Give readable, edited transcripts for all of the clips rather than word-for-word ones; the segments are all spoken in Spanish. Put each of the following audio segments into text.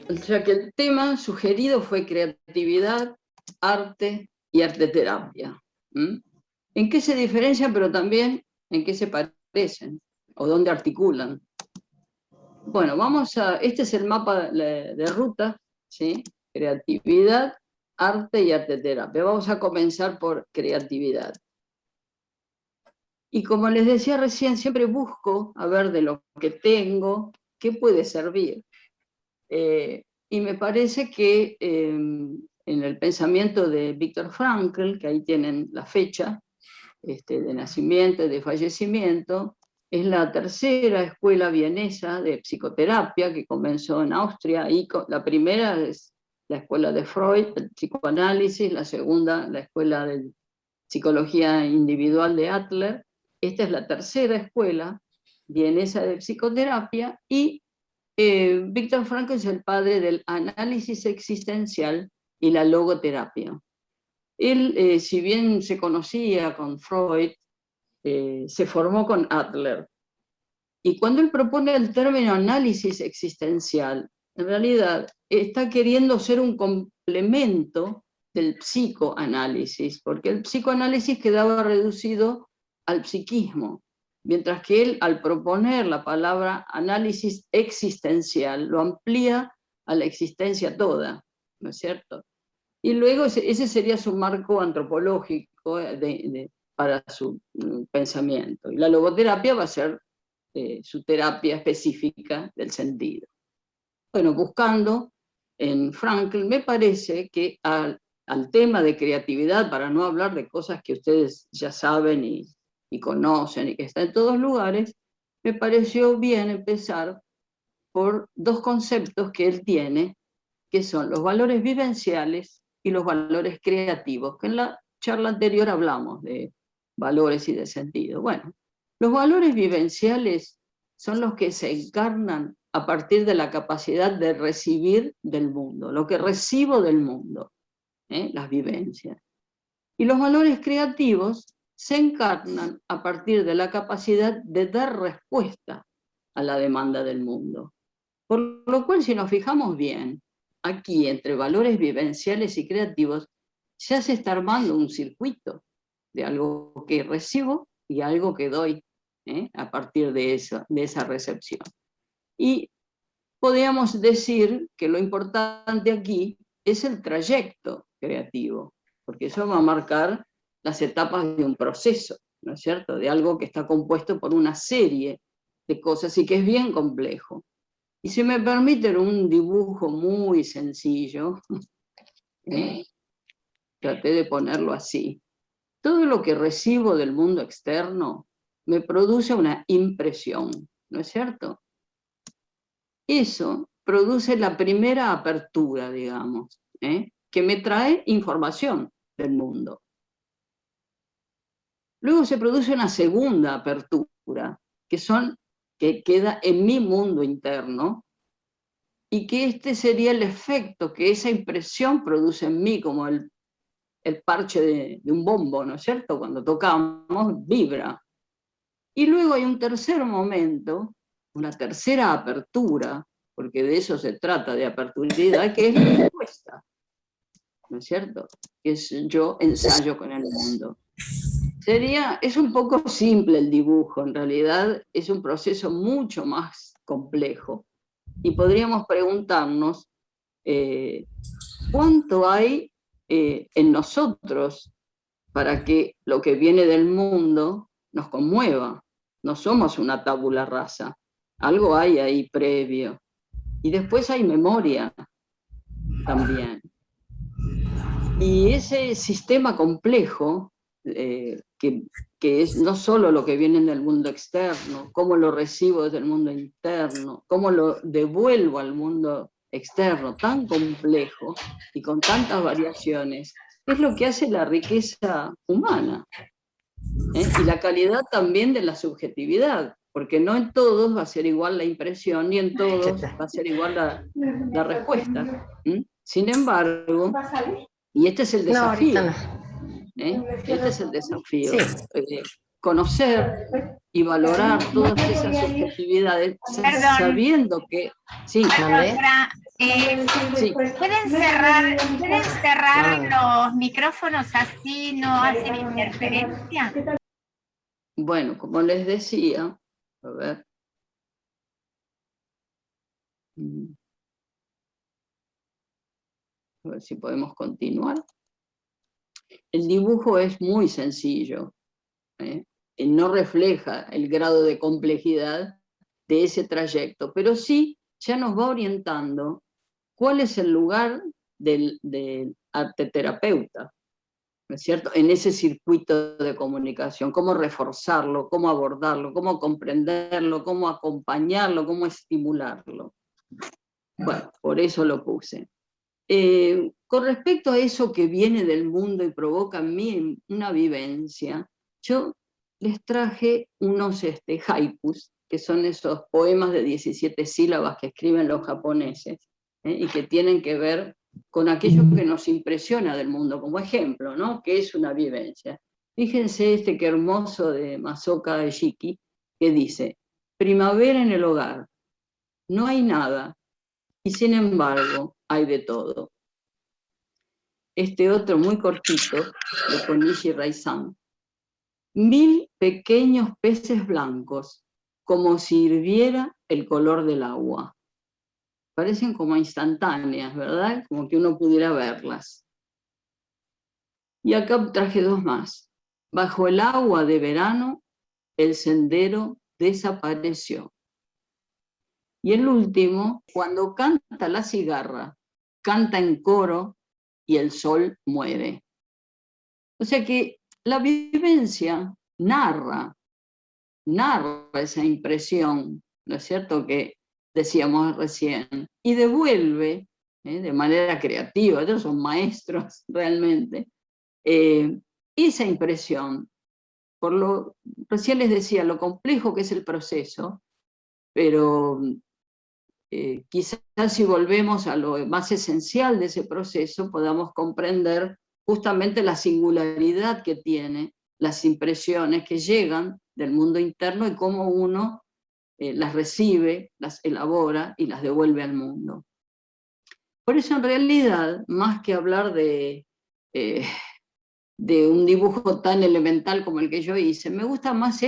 O sea que el tema sugerido fue creatividad, arte y arteterapia. ¿En qué se diferencian, pero también en qué se parecen? ¿O dónde articulan? Bueno, este es el mapa de ruta, ¿sí? Creatividad, arte y arteterapia. Vamos a comenzar por creatividad. Y como les decía recién, siempre busco, a ver de lo que tengo, qué puede servir. Y me parece que en el pensamiento de Viktor Frankl, que ahí tienen la fecha de nacimiento y de fallecimiento, es la tercera escuela vienesa de psicoterapia que comenzó en Austria. Y la primera es la escuela de Freud, el psicoanálisis, la segunda, la escuela de psicología individual de Adler. Esta es la tercera escuela vienesa de psicoterapia y Viktor Frankl es el padre del análisis existencial y la logoterapia. Él, si bien se conocía con Freud, se formó con Adler. Y cuando él propone el término análisis existencial, en realidad está queriendo ser un complemento del psicoanálisis, porque el psicoanálisis quedaba reducido al psiquismo, mientras que él, al proponer la palabra análisis existencial, lo amplía a la existencia toda, ¿no es cierto? Y luego ese sería su marco antropológico para su pensamiento. Y la logoterapia va a ser su terapia específica del sentido. Bueno, buscando en Frankl, me parece que al tema de creatividad, para no hablar de cosas que ustedes ya saben y conocen y que están en todos lugares, me pareció bien empezar por dos conceptos que él tiene, que son los valores vivenciales y los valores creativos, que en la charla anterior hablamos de valores y de sentido. Bueno, los valores vivenciales son los que se encarnan a partir de la capacidad de recibir del mundo, lo que recibo del mundo, las vivencias. Y los valores creativos se encarnan a partir de la capacidad de dar respuesta a la demanda del mundo. Por lo cual, si nos fijamos bien, aquí entre valores vivenciales y creativos, ya se está armando un circuito de algo que recibo y algo que doy a partir de esa recepción. Y podríamos decir que lo importante aquí es el trayecto creativo, porque eso va a marcar las etapas de un proceso, ¿no es cierto? De algo que está compuesto por una serie de cosas y que es bien complejo. Y si me permiten un dibujo muy sencillo, traté de ponerlo así. Todo lo que recibo del mundo externo me produce una impresión, ¿no es cierto? Eso produce la primera apertura, digamos, que me trae información del mundo. Luego se produce una segunda apertura, que queda en mi mundo interno, y que este sería el efecto que esa impresión produce en mí, como el parche de un bombo, ¿no es cierto? Cuando tocamos, vibra. Y luego hay un tercer momento, una tercera apertura, porque de eso se trata, de aperturidad, que es la respuesta, ¿no es cierto? Que es yo ensayo con el mundo. Es un poco simple el dibujo, en realidad es un proceso mucho más complejo. Y podríamos preguntarnos cuánto hay en nosotros para que lo que viene del mundo nos conmueva. No somos una tabula rasa, algo hay ahí previo. Y después hay memoria también. Y ese sistema complejo, que es no solo lo que viene del mundo externo, cómo lo recibo desde el mundo interno, cómo lo devuelvo al mundo externo, tan complejo y con tantas variaciones, es lo que hace la riqueza humana, y la calidad también de la subjetividad, porque no en todos va a ser igual la impresión, ni en todos va a ser igual la respuesta. Sin embargo, y este es el desafío, este es el desafío, conocer y valorar todas esas subjetividades, sabiendo que... Sí, sí. ¿Pueden cerrar los micrófonos así no hacen interferencia? Bueno, como les decía, a ver. A ver si podemos continuar. El dibujo es muy sencillo, ¿eh? No refleja el grado de complejidad de ese trayecto, pero sí ya nos va orientando cuál es el lugar del arteterapeuta, ¿no es cierto?, en ese circuito de comunicación, cómo reforzarlo, cómo abordarlo, cómo comprenderlo, cómo acompañarlo, cómo estimularlo. Bueno, por eso lo puse. Con respecto a eso que viene del mundo y provoca en mí una vivencia, yo les traje unos haikus, que son esos poemas de 17 sílabas que escriben los japoneses, y que tienen que ver con aquello que nos impresiona del mundo, como ejemplo, ¿no?, que es una vivencia. Fíjense este que hermoso de Masaoka Eshiki, que dice: primavera en el hogar, no hay nada, y sin embargo hay de todo. Este otro muy cortito, de Konishi Raizan: 1000 pequeños peces blancos, como si hirviera el color del agua. Parecen como instantáneas, ¿verdad? Como que uno pudiera verlas. Y acá traje dos más. Bajo el agua de verano, el sendero desapareció. Y el último: cuando canta la cigarra, canta en coro y el sol muere. O sea que la vivencia narra esa impresión, ¿no es cierto?, que decíamos recién, y devuelve, de manera creativa, ellos son maestros realmente, esa impresión. Recién les decía lo complejo que es el proceso, pero quizás si volvemos a lo más esencial de ese proceso, podamos comprender justamente la singularidad que tiene las impresiones que llegan del mundo interno y cómo uno las recibe, las elabora y las devuelve al mundo. Por eso, en realidad, más que hablar de un dibujo tan elemental como el que yo hice, me gusta más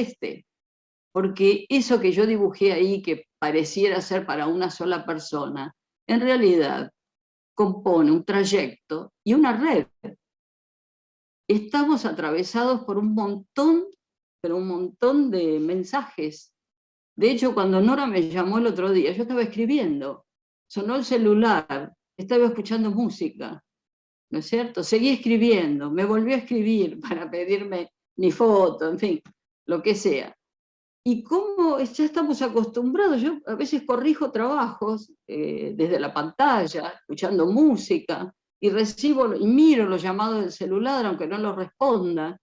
porque eso que yo dibujé ahí, que pareciera ser para una sola persona, en realidad compone un trayecto y una red. Estamos atravesados por un montón de mensajes. De hecho, cuando Nora me llamó el otro día, yo estaba escribiendo, sonó el celular, estaba escuchando música, ¿no es cierto? Seguí escribiendo, me volvió a escribir para pedirme mi foto, en fin, lo que sea. Y cómo ya estamos acostumbrados, yo a veces corrijo trabajos desde la pantalla, escuchando música, y recibo y miro los llamados del celular, aunque no los responda.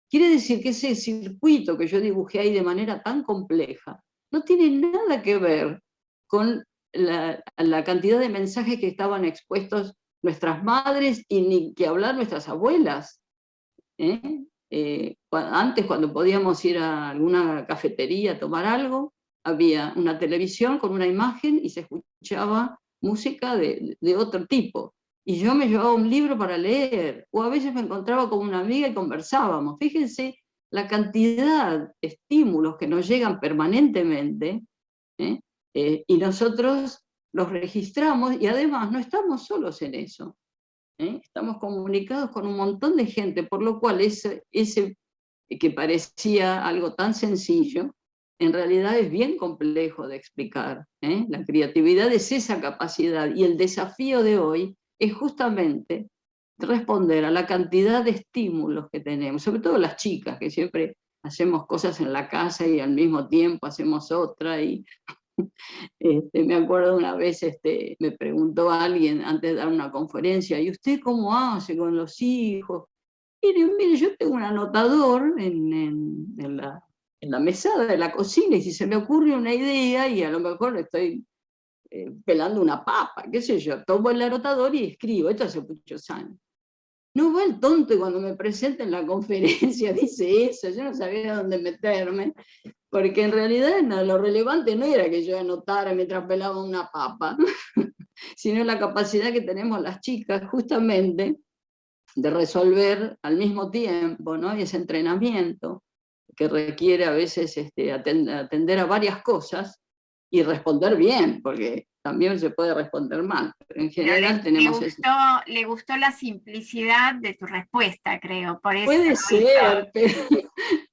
Quiere decir que ese circuito que yo dibujé ahí de manera tan compleja no tiene nada que ver con la cantidad de mensajes que estaban expuestos nuestras madres y ni que hablar nuestras abuelas. Antes, cuando podíamos ir a alguna cafetería a tomar algo, había una televisión con una imagen y se escuchaba música de otro tipo. Y yo me llevaba un libro para leer, o a veces me encontraba con una amiga y conversábamos. Fíjense la cantidad de estímulos que nos llegan permanentemente, y nosotros los registramos y además no estamos solos en eso. Estamos comunicados con un montón de gente, por lo cual ese que parecía algo tan sencillo, en realidad es bien complejo de explicar. La creatividad es esa capacidad, y el desafío de hoy es justamente responder a la cantidad de estímulos que tenemos, sobre todo las chicas, que siempre hacemos cosas en la casa y al mismo tiempo hacemos otra, y me acuerdo una vez me preguntó alguien antes de dar una conferencia: ¿y usted cómo hace con los hijos? Mire, yo tengo un anotador en la mesada de la cocina, y si se me ocurre una idea y a lo mejor estoy pelando una papa, qué sé yo, tomo el anotador y escribo. Esto hace muchos años. No va el tonto y cuando me presenta en la conferencia dice eso, yo no sabía dónde meterme, porque en realidad no, lo relevante no era que yo anotara mientras pelaba una papa, sino la capacidad que tenemos las chicas justamente de resolver al mismo tiempo, ¿no? Y ese entrenamiento que requiere a veces atender a varias cosas y responder bien, porque también se puede responder mal, pero en general tenemos eso. Le gustó la simplicidad de tu respuesta, creo, por eso.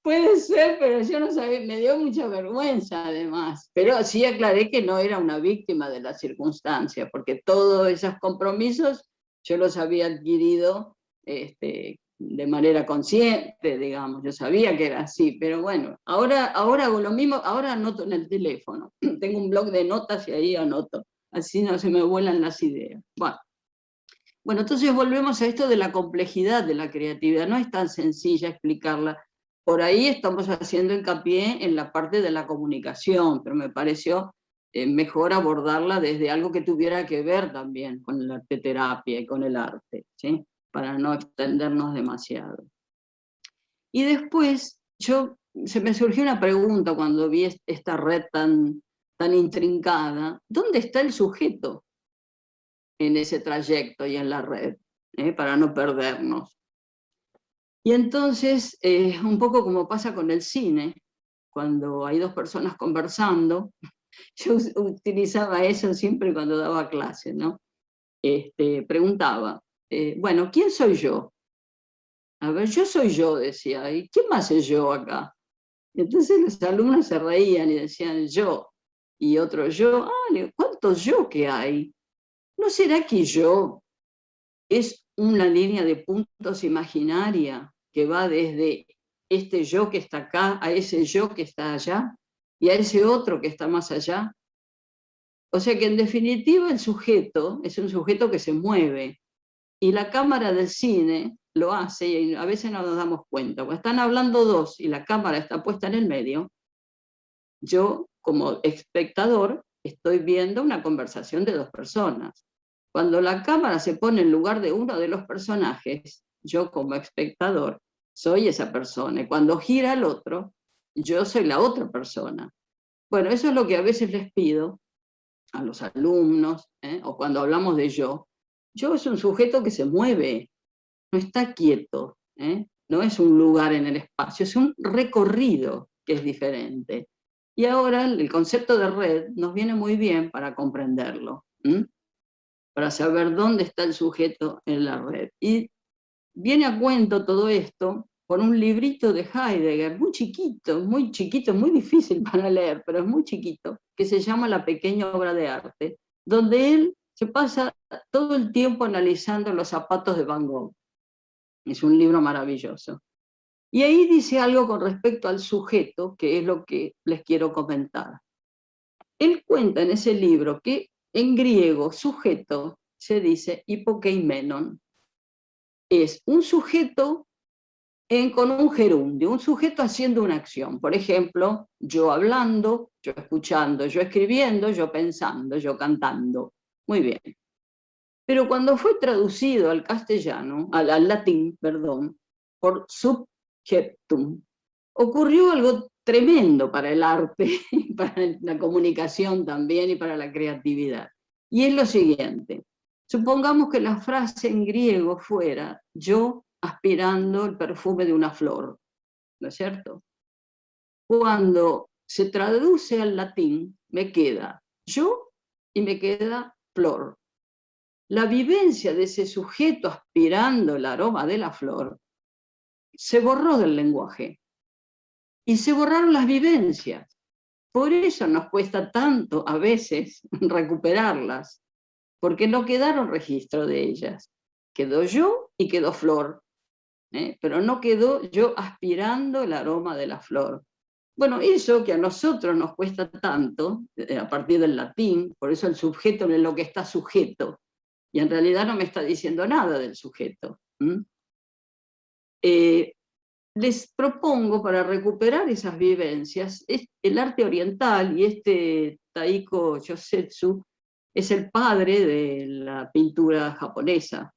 Puede ser, pero yo no sabía, me dio mucha vergüenza además, pero sí aclaré que no era una víctima de la circunstancia, porque todos esos compromisos yo los había adquirido de manera consciente, digamos, yo sabía que era así, pero bueno, ahora hago lo mismo, ahora anoto en el teléfono, tengo un blog de notas y ahí anoto, así no se me vuelan las ideas. Bueno, entonces volvemos a esto de la complejidad de la creatividad, no es tan sencilla explicarla, por ahí estamos haciendo hincapié en la parte de la comunicación, pero me pareció mejor abordarla desde algo que tuviera que ver también con la arteterapia y con el arte, ¿sí? Para no extendernos demasiado. Y después, se me surgió una pregunta cuando vi esta red tan intrincada, ¿dónde está el sujeto en ese trayecto y en la red? Para no perdernos. Y entonces, un poco como pasa con el cine, cuando hay dos personas conversando, yo utilizaba eso siempre cuando daba clases, ¿no? Preguntaba, bueno, ¿quién soy yo? A ver, yo soy yo, decía, ¿y quién más es yo acá? Y entonces los alumnos se reían y decían yo, y otro yo, ¿cuántos yo que hay? ¿No será que yo es una línea de puntos imaginaria que va desde este yo que está acá a ese yo que está allá y a ese otro que está más allá? O sea que en definitiva el sujeto es un sujeto que se mueve y la cámara del cine lo hace y a veces no nos damos cuenta. Cuando están hablando dos y la cámara está puesta en el medio, yo como espectador estoy viendo una conversación de dos personas. Cuando la cámara se pone en lugar de uno de los personajes, yo como espectador soy esa persona. Y cuando gira el otro, yo soy la otra persona. Bueno, eso es lo que a veces les pido a los alumnos, o cuando hablamos de yo. Yo es un sujeto que se mueve, no está quieto, no es un lugar en el espacio, es un recorrido que es diferente. Y ahora el concepto de red nos viene muy bien para comprenderlo, para saber dónde está el sujeto en la red. Y viene a cuento todo esto por un librito de Heidegger, muy chiquito, muy difícil para leer, pero es muy chiquito, que se llama La pequeña obra de arte, donde él se pasa todo el tiempo analizando los zapatos de Van Gogh. Es un libro maravilloso. Y ahí dice algo con respecto al sujeto, que es lo que les quiero comentar. Él cuenta en ese libro que en griego sujeto se dice hipokeimenon. Es un sujeto con un gerundio, un sujeto haciendo una acción. Por ejemplo, yo hablando, yo escuchando, yo escribiendo, yo pensando, yo cantando. Muy bien. Pero cuando fue traducido al castellano, al latín, perdón, por subjectum, ocurrió algo tremendo para el arte, para la comunicación también y para la creatividad. Y es lo siguiente, supongamos que la frase en griego fuera yo aspirando el perfume de una flor, ¿no es cierto? Cuando se traduce al latín, me queda yo y me queda flor. La vivencia de ese sujeto aspirando el aroma de la flor se borró del lenguaje y se borraron las vivencias. Por eso nos cuesta tanto a veces recuperarlas, porque no quedaron registro de ellas. Quedó yo y quedó flor, pero no quedó yo aspirando el aroma de la flor. Bueno, eso que a nosotros nos cuesta tanto, a partir del latín, por eso el sujeto no es lo que está sujeto, y en realidad no me está diciendo nada del sujeto. Les propongo, para recuperar esas vivencias, el arte oriental, y Taiko Yosetsu es el padre de la pintura japonesa,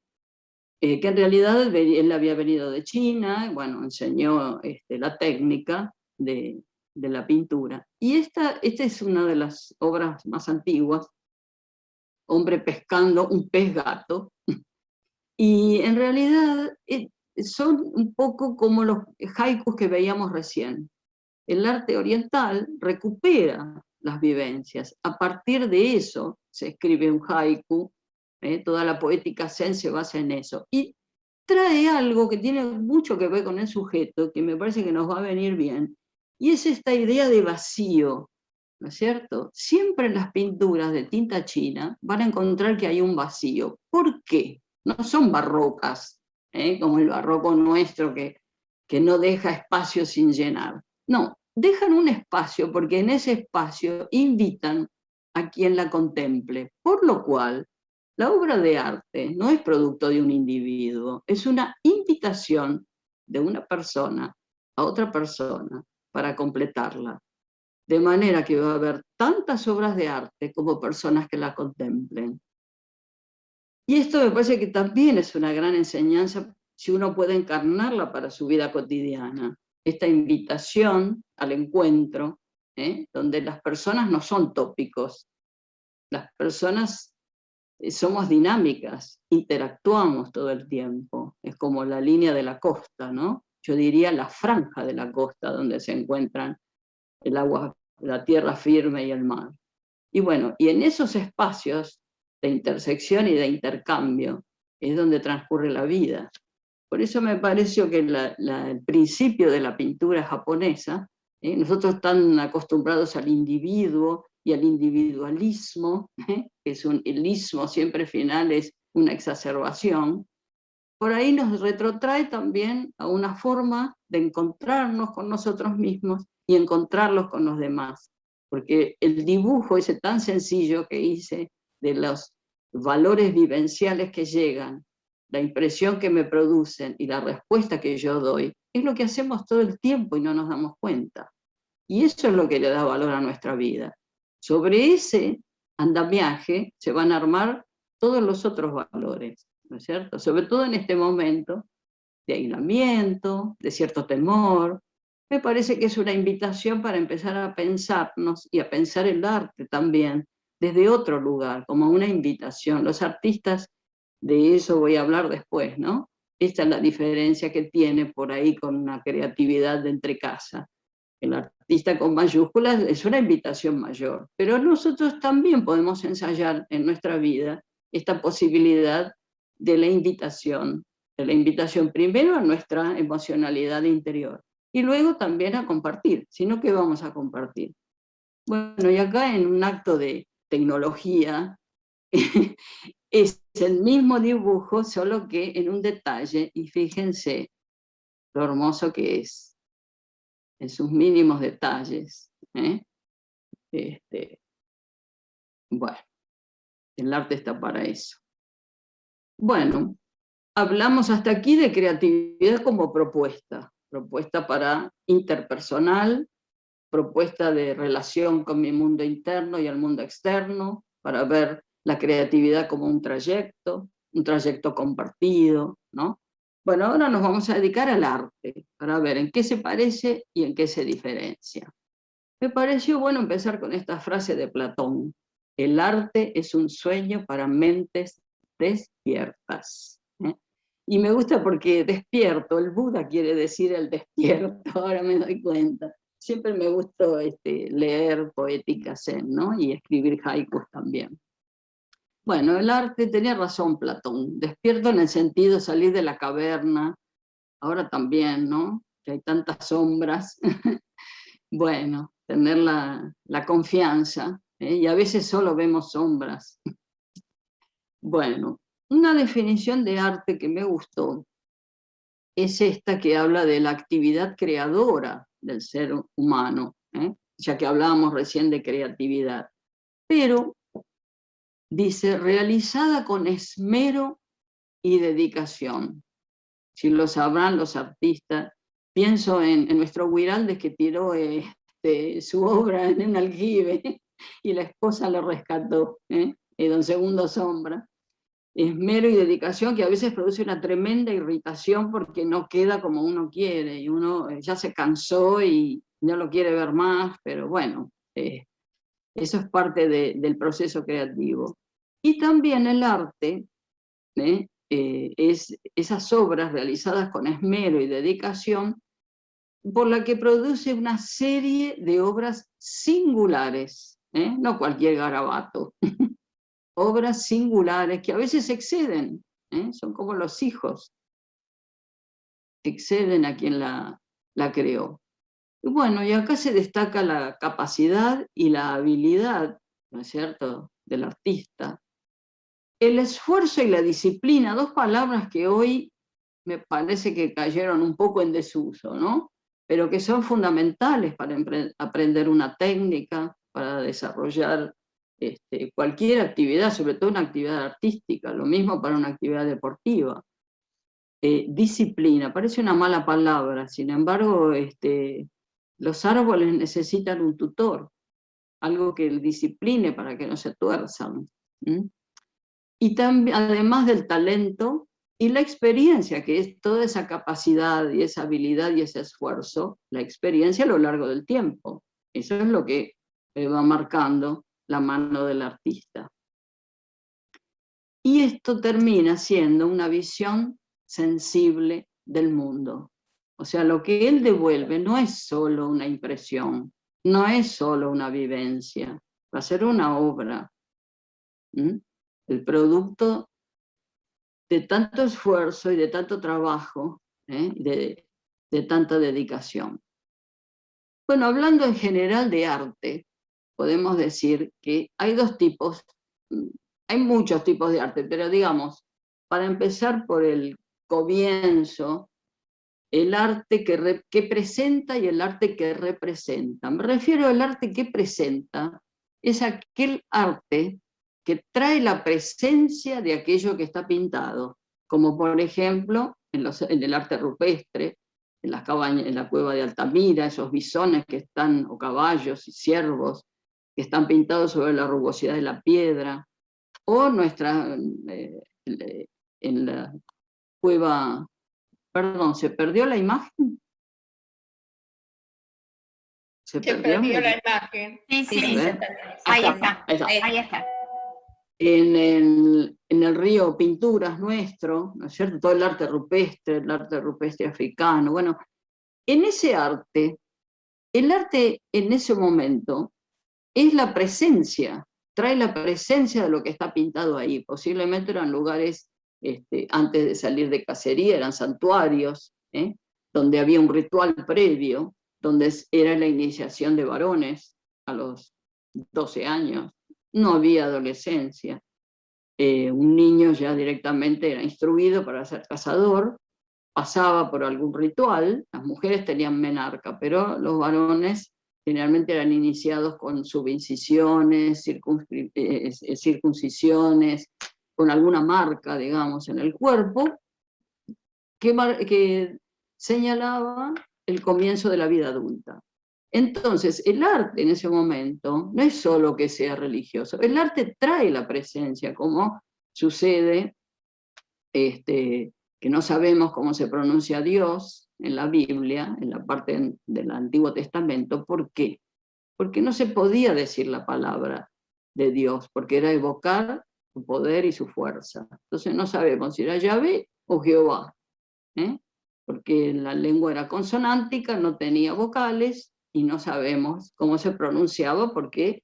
que en realidad él había venido de China, bueno, enseñó la técnica de de la pintura. Y esta es una de las obras más antiguas, hombre pescando un pez gato, y en realidad son un poco como los haikus que veíamos recién. El arte oriental recupera las vivencias. A partir de eso se escribe un haiku, toda la poética zen se basa en eso. Y trae algo que tiene mucho que ver con el sujeto, que me parece que nos va a venir bien, y es esta idea de vacío, ¿no es cierto? Siempre en las pinturas de tinta china van a encontrar que hay un vacío. ¿Por qué? No son barrocas, como el barroco nuestro que no deja espacio sin llenar. No, dejan un espacio porque en ese espacio invitan a quien la contemple, por lo cual la obra de arte no es producto de un individuo, es una invitación de una persona a otra persona para completarla. De manera que va a haber tantas obras de arte como personas que la contemplen. Y esto me parece que también es una gran enseñanza si uno puede encarnarla para su vida cotidiana. Esta invitación al encuentro, donde las personas no son tópicos, las personas somos dinámicas, interactuamos todo el tiempo, es como la línea de la costa, ¿no? Yo diría la franja de la costa donde se encuentran el agua, la tierra firme y el mar. Y bueno, y en esos espacios de intersección y de intercambio es donde transcurre la vida. Por eso me pareció que el principio de la pintura japonesa, nosotros tan acostumbrados al individuo y al individualismo, que es el ismo siempre final es una exacerbación, por ahí nos retrotrae también a una forma de encontrarnos con nosotros mismos y encontrarlos con los demás. Porque el dibujo ese tan sencillo que hice de los valores vivenciales que llegan, la impresión que me producen y la respuesta que yo doy, es lo que hacemos todo el tiempo y no nos damos cuenta. Y eso es lo que le da valor a nuestra vida. Sobre ese andamiaje se van a armar todos los otros valores, ¿no es cierto? Sobre todo en este momento de aislamiento, de cierto temor. Me parece que es una invitación para empezar a pensarnos y a pensar el arte también desde otro lugar, como una invitación. Los artistas, de eso voy a hablar después, ¿no? Esta es la diferencia que tiene por ahí con una creatividad de entrecasa. El artista con mayúsculas es una invitación mayor, pero nosotros también podemos ensayar en nuestra vida esta posibilidad de la invitación primero a nuestra emocionalidad interior y luego también a compartir, sino que vamos a compartir. Bueno, y acá en un acto de tecnología es el mismo dibujo, solo que en un detalle, y fíjense lo hermoso que es, en sus mínimos detalles. Bueno, el arte está para eso. Bueno, hablamos hasta aquí de creatividad como propuesta para interpersonal, propuesta de relación con mi mundo interno y el mundo externo, para ver la creatividad como un trayecto compartido, ¿no? Bueno, ahora nos vamos a dedicar al arte, para ver en qué se parece y en qué se diferencia. Me pareció bueno empezar con esta frase de Platón: el arte es un sueño para mentes despiertas. Y me gusta porque despierto, el Buda quiere decir el despierto, ahora me doy cuenta. Siempre me gustó leer poética zen, ¿no? Y escribir haikus también. Bueno, el arte, tenía razón Platón, despierto en el sentido de salir de la caverna, ahora también, ¿no? Que hay tantas sombras. Bueno, tener la confianza, y a veces solo vemos sombras. Bueno, una definición de arte que me gustó es esta que habla de la actividad creadora del ser humano, ya que hablábamos recién de creatividad, pero dice realizada con esmero y dedicación. Si lo sabrán los artistas, pienso en nuestro Guiraldes que tiró su obra en un aljibe y la esposa lo rescató, don Segundo Sombra. Esmero y dedicación que a veces produce una tremenda irritación porque no queda como uno quiere y uno ya se cansó y no lo quiere ver más, pero bueno, eso es parte del proceso creativo. Y también el arte, es esas obras realizadas con esmero y dedicación, por la que produce una serie de obras singulares, no cualquier garabato, obras singulares que a veces exceden, son como los hijos, exceden a quien la creó. Y bueno, y acá se destaca la capacidad y la habilidad, ¿no es cierto?, del artista. El esfuerzo y la disciplina, dos palabras que hoy me parece que cayeron un poco en desuso, ¿no? Pero que son fundamentales para aprender una técnica, para desarrollar cualquier actividad, sobre todo una actividad artística, lo mismo para una actividad deportiva. Disciplina, parece una mala palabra, sin embargo, los árboles necesitan un tutor, algo que discipline para que no se tuerzan. Y también, además del talento y la experiencia, que es toda esa capacidad y esa habilidad y ese esfuerzo, la experiencia a lo largo del tiempo. Eso es lo que va marcando la mano del artista. Y esto termina siendo una visión sensible del mundo. O sea, lo que él devuelve no es solo una impresión, no es solo una vivencia, va a ser una obra. El producto de tanto esfuerzo y de tanto trabajo, de tanta dedicación. Bueno, hablando en general de arte, podemos decir que hay dos tipos, hay muchos tipos de arte, pero digamos, para empezar por el comienzo, el arte que presenta y el arte que representa. Me refiero al arte que presenta, es aquel arte que trae la presencia de aquello que está pintado, como por ejemplo en el arte rupestre, en las cabañas, en la cueva de Altamira, esos bisones que están, o caballos y ciervos, que están pintados sobre la rugosidad de la piedra, o en la cueva, perdón, ¿se perdió la imagen? ¿Se perdió la imagen? Sí. Ahí está. En el río Pinturas nuestro, ¿no es cierto? Todo el arte rupestre africano. Bueno, en ese arte, el arte en ese momento es la presencia, trae la presencia de lo que está pintado ahí. Posiblemente eran lugares, antes de salir de cacería, eran santuarios, donde había un ritual previo, donde era la iniciación de varones a los 12 años. No había adolescencia. Un niño ya directamente era instruido para ser cazador, pasaba por algún ritual, las mujeres tenían menarca, pero los varones generalmente eran iniciados con subincisiones, circuncisiones, con alguna marca, digamos, en el cuerpo, que señalaba el comienzo de la vida adulta. Entonces, el arte en ese momento no es solo que sea religioso, el arte trae la presencia, como sucede, que no sabemos cómo se pronuncia Dios en la Biblia, en la parte del Antiguo Testamento. ¿Por qué? Porque no se podía decir la palabra de Dios, porque era evocar su poder y su fuerza. Entonces no sabemos si era Yahvé o Jehová, porque la lengua era consonántica, no tenía vocales, y no sabemos cómo se pronunciaba porque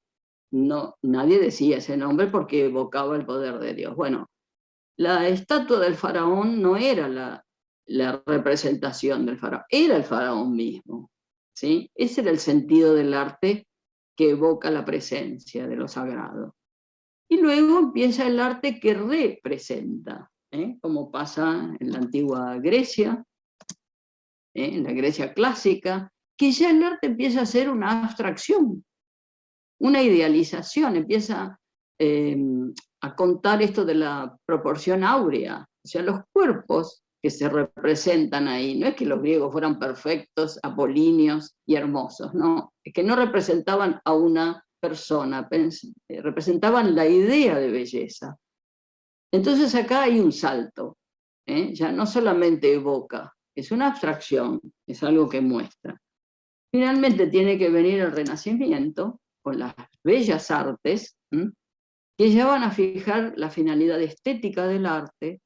nadie decía ese nombre porque evocaba el poder de Dios. Bueno, la estatua del faraón no era la representación del faraón, era el faraón mismo, ¿sí? Ese era el sentido del arte que evoca la presencia de lo sagrado. Y luego empieza el arte que representa, como pasa en la antigua Grecia, en la Grecia clásica, que ya el arte empieza a ser una abstracción, una idealización, empieza a contar esto de la proporción áurea, o sea, los cuerpos que se representan ahí, no es que los griegos fueran perfectos, apolíneos y hermosos, no, es que no representaban a una persona, representaban la idea de belleza. Entonces acá hay un salto, ya no solamente evoca, es una abstracción, es algo que muestra. Finalmente tiene que venir el Renacimiento, con las bellas artes, que ya van a fijar la finalidad estética del arte,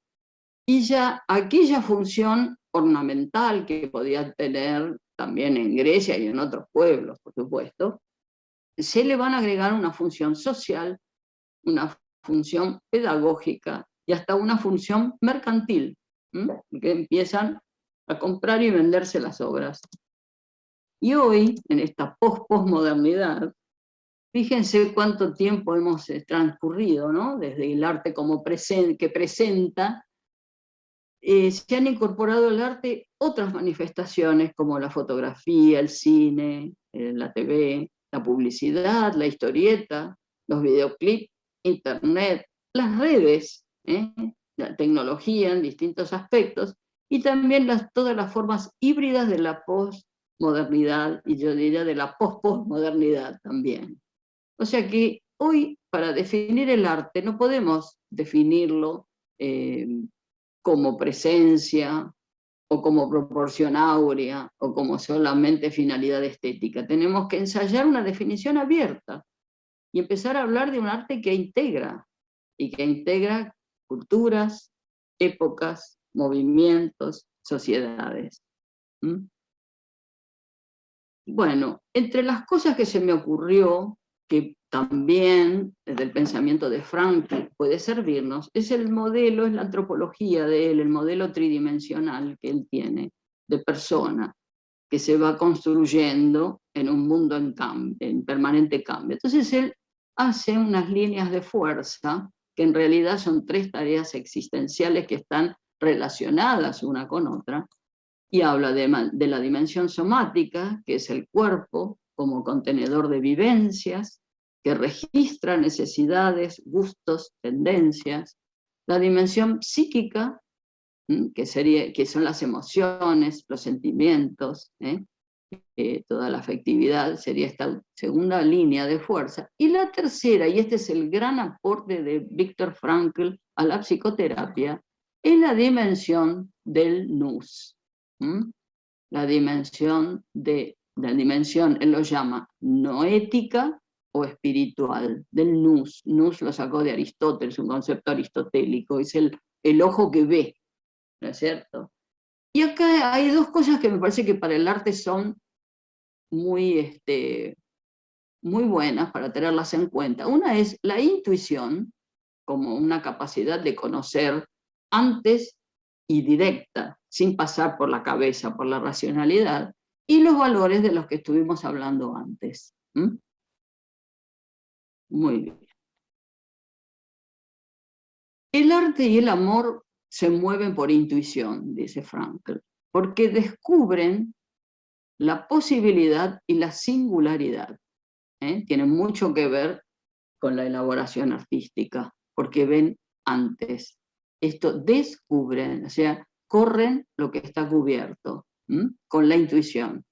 y ya aquella función ornamental que podía tener también en Grecia y en otros pueblos, por supuesto, se le van a agregar una función social, una función pedagógica y hasta una función mercantil, que empiezan a comprar y venderse las obras. Y hoy, en esta posmodernidad, fíjense cuánto tiempo hemos transcurrido, ¿no? Desde el arte como que presenta, se han incorporado al arte otras manifestaciones como la fotografía, el cine, la TV, la publicidad, la historieta, los videoclips, internet, las redes, la tecnología en distintos aspectos, y también todas las formas híbridas de la posmodernidad, y yo diría de la posmodernidad también. O sea que hoy, para definir el arte, no podemos definirlo como presencia, o como proporción áurea, o como solamente finalidad estética. Tenemos que ensayar una definición abierta y empezar a hablar de un arte que integra, y que integra culturas, épocas, movimientos, sociedades. Bueno, entre las cosas que se me ocurrió, que también desde el pensamiento de Frankl puede servirnos, es el modelo, es la antropología de él, el modelo tridimensional que él tiene de persona, que se va construyendo en un mundo en permanente cambio. Entonces él hace unas líneas de fuerza, que en realidad son 3 tareas existenciales que están relacionadas una con otra, y habla de la dimensión somática, que es el cuerpo como contenedor de vivencias, que registra necesidades, gustos, tendencias. La dimensión psíquica, que son las emociones, los sentimientos, toda la afectividad, sería esta segunda línea de fuerza. Y la tercera, y este es el gran aporte de Viktor Frankl a la psicoterapia, es la dimensión del nous. La dimensión, él lo llama noética o espiritual, del nous. Nous lo sacó de Aristóteles, un concepto aristotélico, es el ojo que ve, ¿no es cierto? Y acá hay 2 cosas que me parece que para el arte son muy, muy buenas para tenerlas en cuenta. Una es la intuición, como una capacidad de conocer antes y directa, sin pasar por la cabeza, por la racionalidad, y los valores de los que estuvimos hablando antes. Muy bien. El arte y el amor se mueven por intuición, dice Frankl, porque descubren la posibilidad y la singularidad. Tienen mucho que ver con la elaboración artística, porque ven antes. Esto descubren, o sea, corren lo que está cubierto, con la intuición.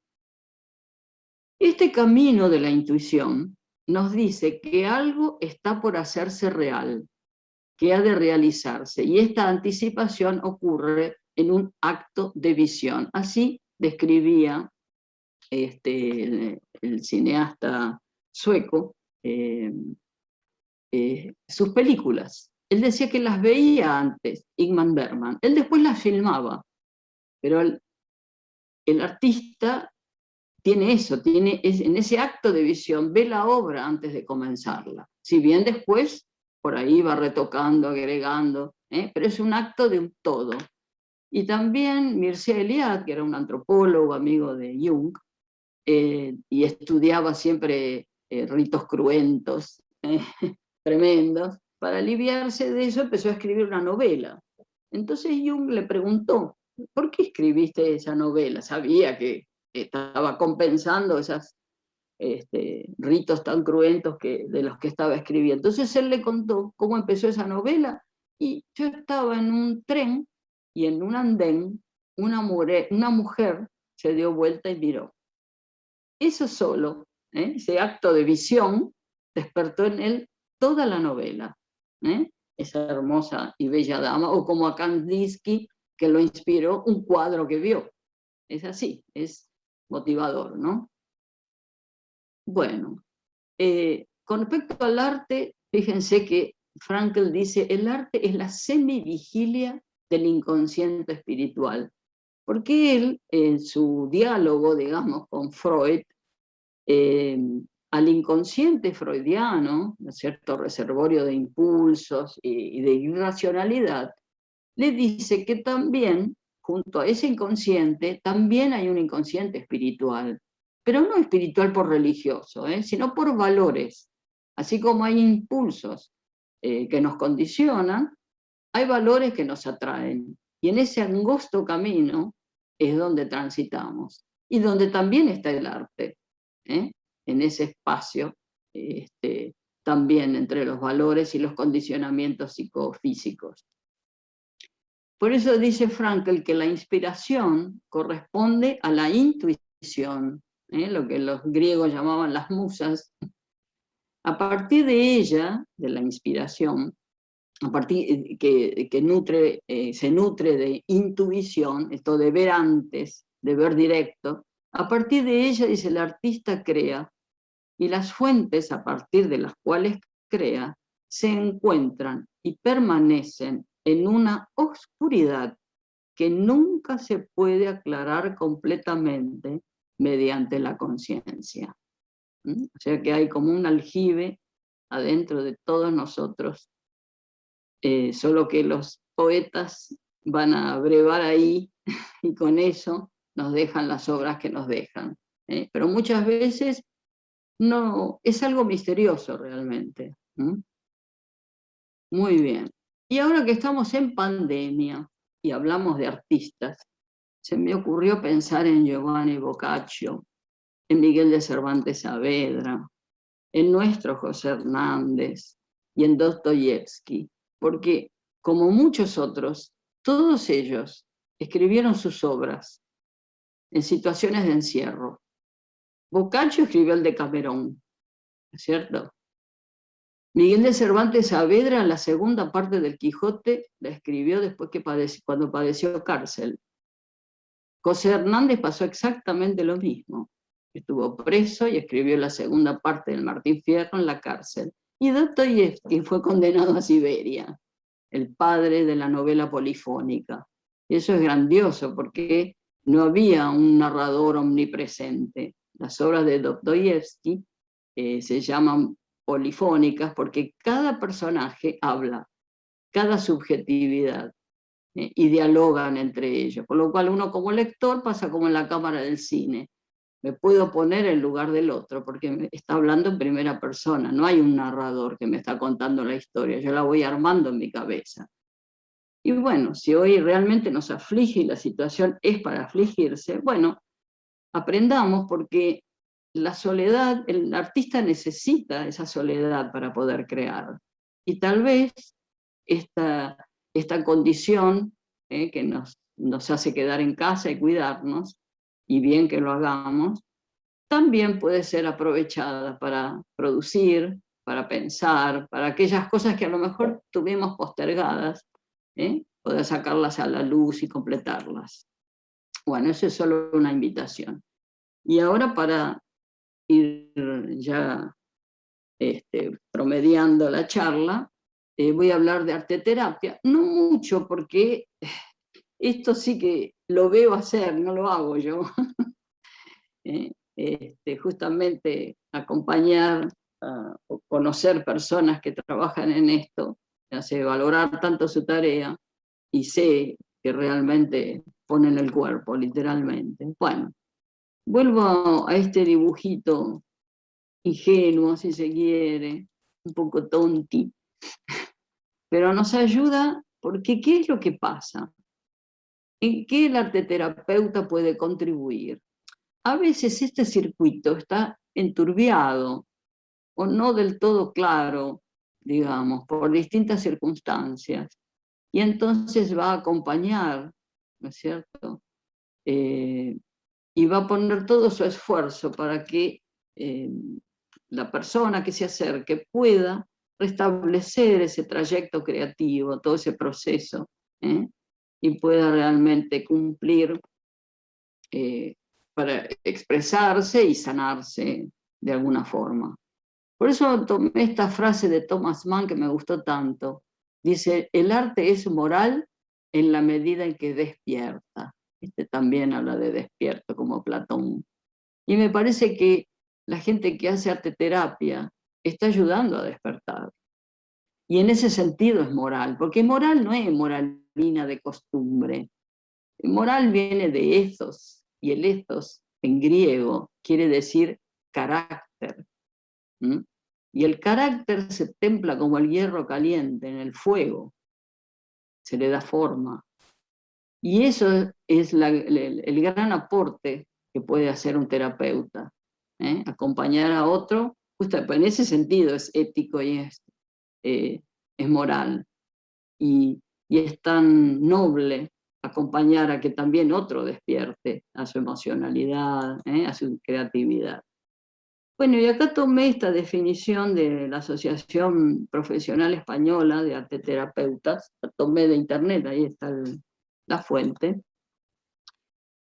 Este camino de la intuición nos dice que algo está por hacerse real, que ha de realizarse, y esta anticipación ocurre en un acto de visión. Así describía el cineasta sueco sus películas. Él decía que las veía antes, Ingmar Bergman. Él después las filmaba, pero el artista tiene eso, en ese acto de visión, ve la obra antes de comenzarla. Si bien después, por ahí va retocando, agregando, pero es un acto de un todo. Y también Mircea Eliade, que era un antropólogo, amigo de Jung, y estudiaba siempre ritos cruentos, tremendos, para aliviarse de eso empezó a escribir una novela. Entonces Jung le preguntó, ¿por qué escribiste esa novela? Sabía que estaba compensando esos ritos tan cruentos de los que estaba escribiendo. Entonces él le contó cómo empezó esa novela, y yo estaba en un tren, y en un andén una mujer se dio vuelta y miró. Eso solo, ese acto de visión, despertó en él toda la novela. Esa hermosa y bella dama, o como a Kandinsky, que lo inspiró un cuadro que vio. Es así, es motivador, ¿no? Bueno, con respecto al arte, fíjense que Frankl dice, el arte es la semivigilia del inconsciente espiritual, porque él, en su diálogo, digamos, con Freud, al inconsciente freudiano, ¿no es cierto?, reservorio de impulsos y de irracionalidad, le dice que también, junto a ese inconsciente, también hay un inconsciente espiritual, pero no espiritual por religioso, sino por valores. Así como hay impulsos que nos condicionan, hay valores que nos atraen. Y en ese angosto camino es donde transitamos. Y donde también está el arte, en ese espacio, también entre los valores y los condicionamientos psicofísicos. Por eso dice Frankl que la inspiración corresponde a la intuición, lo que los griegos llamaban las musas. A partir de ella, de la inspiración, a partir que se nutre de intuición, esto de ver antes, de ver directo, a partir de ella, dice, el artista crea, y las fuentes a partir de las cuales crea se encuentran y permanecen en una oscuridad que nunca se puede aclarar completamente mediante la conciencia. O sea que hay como un aljibe adentro de todos nosotros, solo que los poetas van a brevar ahí y con eso nos dejan las obras que nos dejan. Pero muchas veces no, es algo misterioso realmente. Muy bien. Y ahora que estamos en pandemia y hablamos de artistas, se me ocurrió pensar en Giovanni Boccaccio, en Miguel de Cervantes Saavedra, en nuestro José Hernández y en Dostoyevsky, porque como muchos otros, todos ellos escribieron sus obras en situaciones de encierro. Boccaccio escribió el Decamerón, ¿es cierto? Miguel de Cervantes Saavedra, la segunda parte del Quijote, la escribió después que cuando padeció cárcel. José Hernández pasó exactamente lo mismo. Estuvo preso y escribió la segunda parte del Martín Fierro en la cárcel. Y Dostoyevsky fue condenado a Siberia, el padre de la novela polifónica. Y eso es grandioso porque no había un narrador omnipresente. Las obras de Dostoyevsky se llaman polifónicas porque cada personaje habla, cada subjetividad, y dialogan entre ellos, por lo cual uno como lector pasa como en la cámara del cine, me puedo poner en lugar del otro porque está hablando en primera persona, no hay un narrador que me está contando la historia, yo la voy armando en mi cabeza. Y bueno, si hoy realmente nos aflige y la situación es para afligirse, bueno, aprendamos porque la soledad, el artista necesita esa soledad para poder crear. Y tal vez esta condición que nos hace quedar en casa y cuidarnos, y bien que lo hagamos, también puede ser aprovechada para producir, para pensar, para aquellas cosas que a lo mejor tuvimos postergadas, poder sacarlas a la luz y completarlas. Bueno, eso es solo una invitación. Y ahora para ir ya promediando la charla, voy a hablar de arteterapia, no mucho porque esto sí que lo veo hacer, no lo hago yo. Justamente acompañar o conocer personas que trabajan en esto, me hace valorar tanto su tarea y sé que realmente ponen el cuerpo, literalmente. Bueno, vuelvo a este dibujito ingenuo, si se quiere, un poco tonti, pero nos ayuda porque ¿qué es lo que pasa? ¿En qué el arteterapeuta puede contribuir? A veces este circuito está enturbiado o no del todo claro, digamos, por distintas circunstancias, y entonces va a acompañar, ¿no es cierto? Y va a poner todo su esfuerzo para que la persona que se acerque pueda restablecer ese trayecto creativo, todo ese proceso, y pueda realmente cumplir para expresarse y sanarse de alguna forma. Por eso tomé esta frase de Thomas Mann que me gustó tanto. Dice, el arte es moral en la medida en que despierta. Este también habla de despierto, como Platón. Y me parece que la gente que hace arte terapia está ayudando a despertar. Y en ese sentido es moral, porque moral no es moralina de costumbre. Moral viene de ethos, y el ethos en griego quiere decir carácter. ¿Mm? Y el carácter se templa como el hierro caliente en el fuego, se le da forma. Y eso es el gran aporte que puede hacer un terapeuta, ¿eh? Acompañar a otro, justo en ese sentido es ético y es moral. Y es tan noble acompañar a que también otro despierte a su emocionalidad, a su creatividad. Bueno, y acá tomé esta definición de la Asociación Profesional Española de Arteterapeutas, la tomé de internet, ahí está la fuente.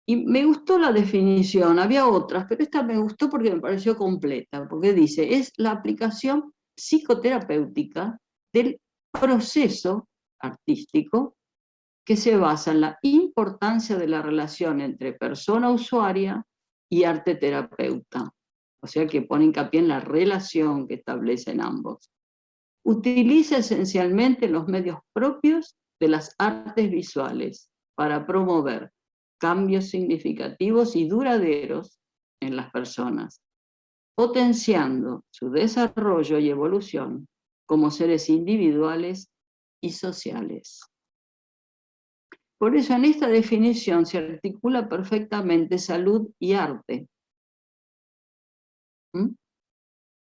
Y me gustó la definición, había otras, pero esta me gustó porque me pareció completa, porque dice, es la aplicación psicoterapéutica del proceso artístico que se basa en la importancia de la relación entre persona usuaria y arte terapeuta. O sea que pone hincapié en la relación que establecen ambos. Utiliza esencialmente los medios propios de las artes visuales para promover cambios significativos y duraderos en las personas, potenciando su desarrollo y evolución como seres individuales y sociales. Por eso en esta definición se articula perfectamente salud y arte. ¿Mm?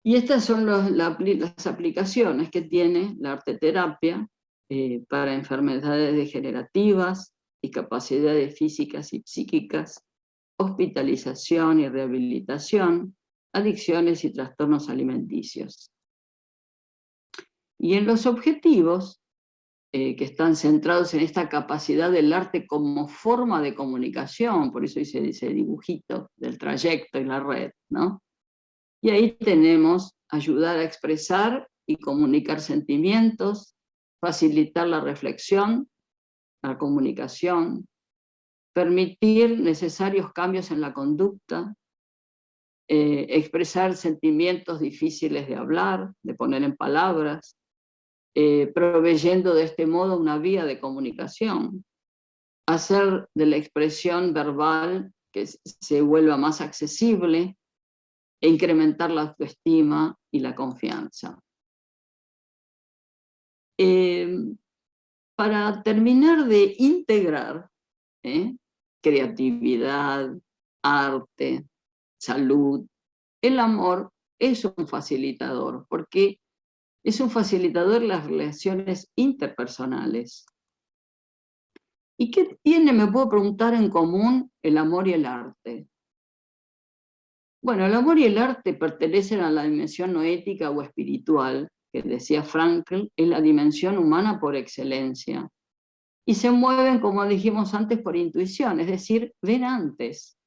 Y estas son las aplicaciones que tiene la arteterapia para enfermedades degenerativas, discapacidades físicas y psíquicas, hospitalización y rehabilitación, adicciones y trastornos alimenticios. Y en los objetivos, que están centrados en esta capacidad del arte como forma de comunicación, por eso hice ese dibujito del trayecto y la red, ¿no? Y ahí tenemos ayudar a expresar y comunicar sentimientos, facilitar la reflexión, la comunicación, permitir necesarios cambios en la conducta, expresar sentimientos difíciles de hablar, de poner en palabras, proveyendo de este modo una vía de comunicación, hacer de la expresión verbal que se vuelva más accesible, e incrementar la autoestima y la confianza. Para terminar de integrar creatividad, arte, salud, el amor es un facilitador, porque es un facilitador de las relaciones interpersonales. ¿Y qué tiene, me puedo preguntar, en común el amor y el arte? Bueno, el amor y el arte pertenecen a la dimensión no ética o espiritual, que decía Frankl, es la dimensión humana por excelencia. Y se mueven, como dijimos antes, por intuición, es decir, ven antes,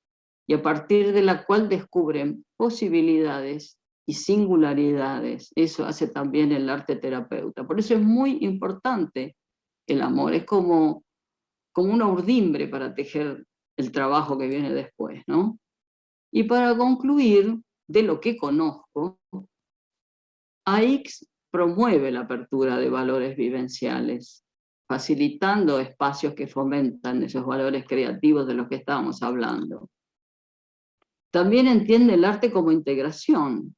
y a partir de la cual descubren posibilidades y singularidades. Eso hace también el arte terapeuta. Por eso es muy importante el amor, es como una urdimbre para tejer el trabajo que viene después, ¿no? Y para concluir, de lo que conozco, AICS promueve la apertura de valores vivenciales, facilitando espacios que fomentan esos valores creativos de los que estábamos hablando. También entiende el arte como integración,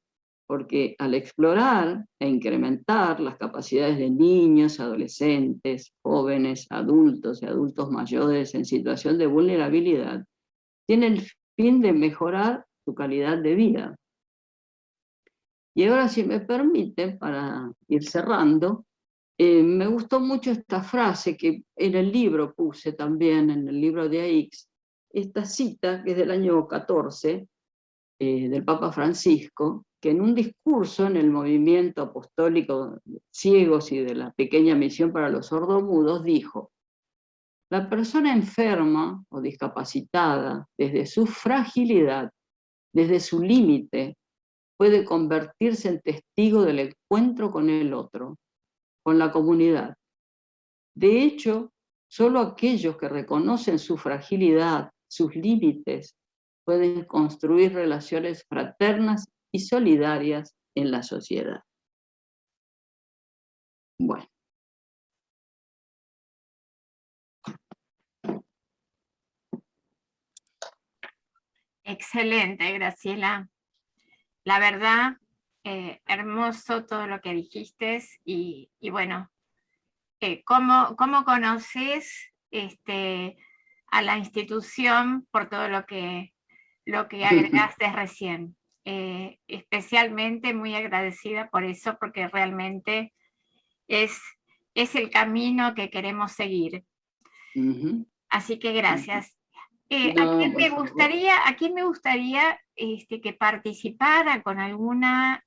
porque al explorar e incrementar las capacidades de niños, adolescentes, jóvenes, adultos y adultos mayores en situación de vulnerabilidad, tiene el fin de mejorar su calidad de vida. Y ahora, si me permiten, para ir cerrando, me gustó mucho esta frase que en el libro puse también, en el libro de AICS, esta cita que es del año 14, del Papa Francisco, que en un discurso en el movimiento apostólico de ciegos y de la pequeña misión para los sordomudos, dijo: la persona enferma o discapacitada, desde su fragilidad, desde su límite, puede convertirse en testigo del encuentro con el otro, con la comunidad. De hecho, solo aquellos que reconocen su fragilidad, sus límites, pueden construir relaciones fraternas y solidarias en la sociedad. Bueno. Excelente, Graciela. La verdad, hermoso todo lo que dijiste y bueno, ¿cómo conoces a la institución por todo lo que agregaste recién? Especialmente muy agradecida por eso, porque realmente es el camino que queremos seguir. Así que gracias. ¿A quién me gustaría que participara con alguna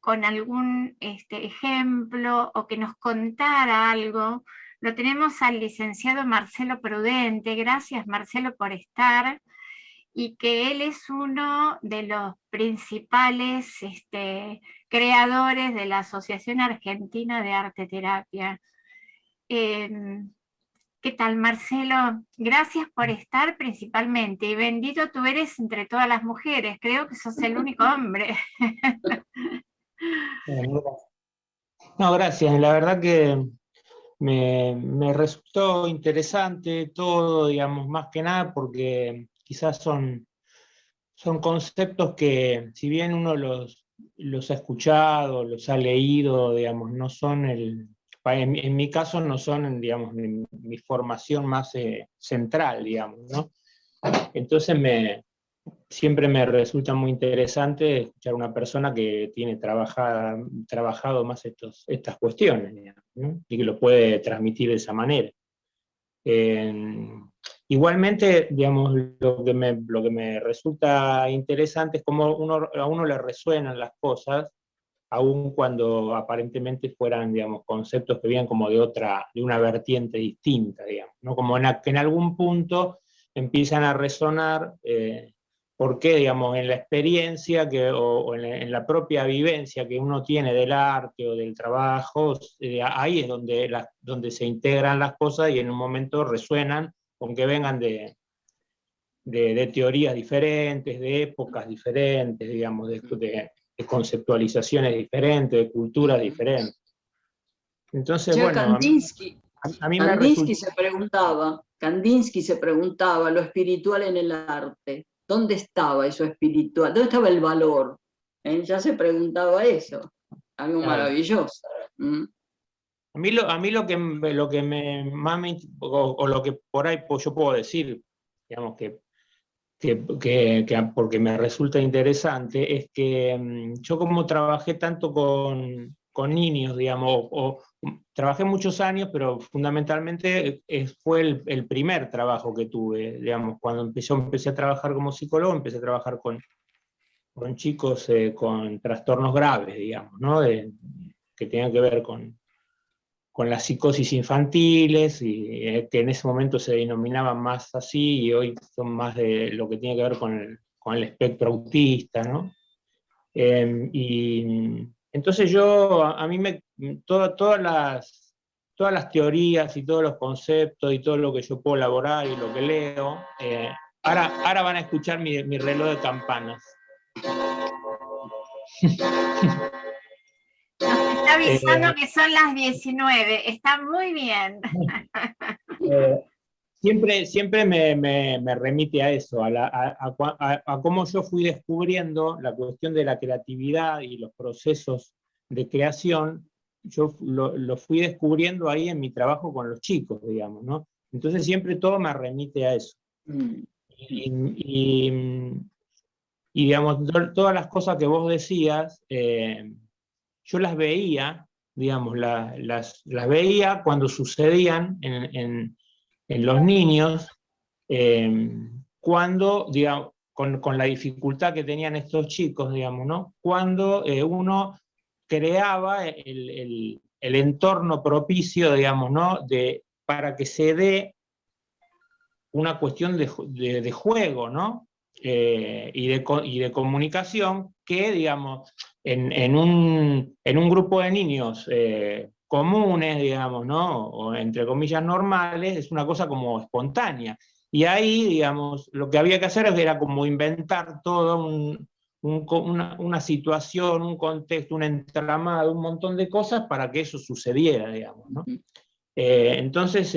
con algún ejemplo o que nos contara algo? Lo tenemos al licenciado Marcelo Prudente. Gracias, Marcelo, por estar, y que él es uno de los principales creadores de la Asociación Argentina de Arte Terapia. ¿Qué tal, Marcelo? Gracias por estar principalmente, y bendito tú eres entre todas las mujeres, creo que sos el único hombre. No, gracias, la verdad que me resultó interesante todo, digamos, más que nada porque quizás son conceptos que, si bien uno los ha escuchado, los ha leído, digamos, no son en mi caso no son, digamos, mi formación más central, digamos, ¿no? Entonces siempre me resulta muy interesante escuchar a una persona que tiene trabajado más estas cuestiones, digamos, ¿no? Y que lo puede transmitir de esa manera. Igualmente, digamos, lo que me resulta interesante es cómo a uno le resuenan las cosas, aun cuando aparentemente fueran, digamos, conceptos que vienen como de una vertiente distinta, digamos, ¿no? Como que en algún punto empiezan a resonar, porque, digamos, en la experiencia o en la propia vivencia que uno tiene del arte o del trabajo, ahí es donde se integran las cosas y en un momento resuenan, aunque vengan de teorías diferentes, de épocas diferentes, digamos, de conceptualizaciones diferentes, de culturas diferentes. Entonces, bueno, Kandinsky, a mí Kandinsky se preguntaba lo espiritual en el arte. ¿Dónde estaba eso espiritual? ¿Dónde estaba el valor? Ya se preguntaba eso. Algo maravilloso. A mí lo que más me, o lo que por ahí yo puedo decir, digamos, que porque me resulta interesante, es que yo, como trabajé tanto con niños, digamos, o trabajé muchos años, pero fundamentalmente fue el primer trabajo que tuve, digamos, cuando empecé a trabajar como psicólogo, empecé a trabajar con chicos con trastornos graves, digamos, ¿no? Que tenían que ver con las psicosis infantiles, y que en ese momento se denominaban más así, y hoy son más de lo que tiene que ver con el espectro autista, ¿no? Y entonces a mí todas las teorías y todos los conceptos y todo lo que yo puedo elaborar y lo que leo, ahora van a escuchar mi reloj de campanas. Nos está avisando que son las 19, está muy bien. Siempre me remite a eso, a cómo yo fui descubriendo la cuestión de la creatividad y los procesos de creación. Yo lo fui descubriendo ahí en mi trabajo con los chicos, digamos, ¿no? Entonces siempre todo me remite a eso. Y digamos, todas las cosas que vos decías, yo las veía, digamos, las veía cuando sucedían en los niños, cuando, digamos, con la dificultad que tenían estos chicos, digamos, ¿no? Cuando uno creaba el entorno propicio, digamos, ¿no? Para que se dé una cuestión de juego, ¿no? y de comunicación que, digamos, en un grupo de niños comunes, digamos, ¿no? O entre comillas normales, es una cosa como espontánea. Y ahí, digamos, lo que había que hacer era como inventar todo una situación, un contexto, un entramado, un montón de cosas para que eso sucediera, digamos, ¿no? Entonces,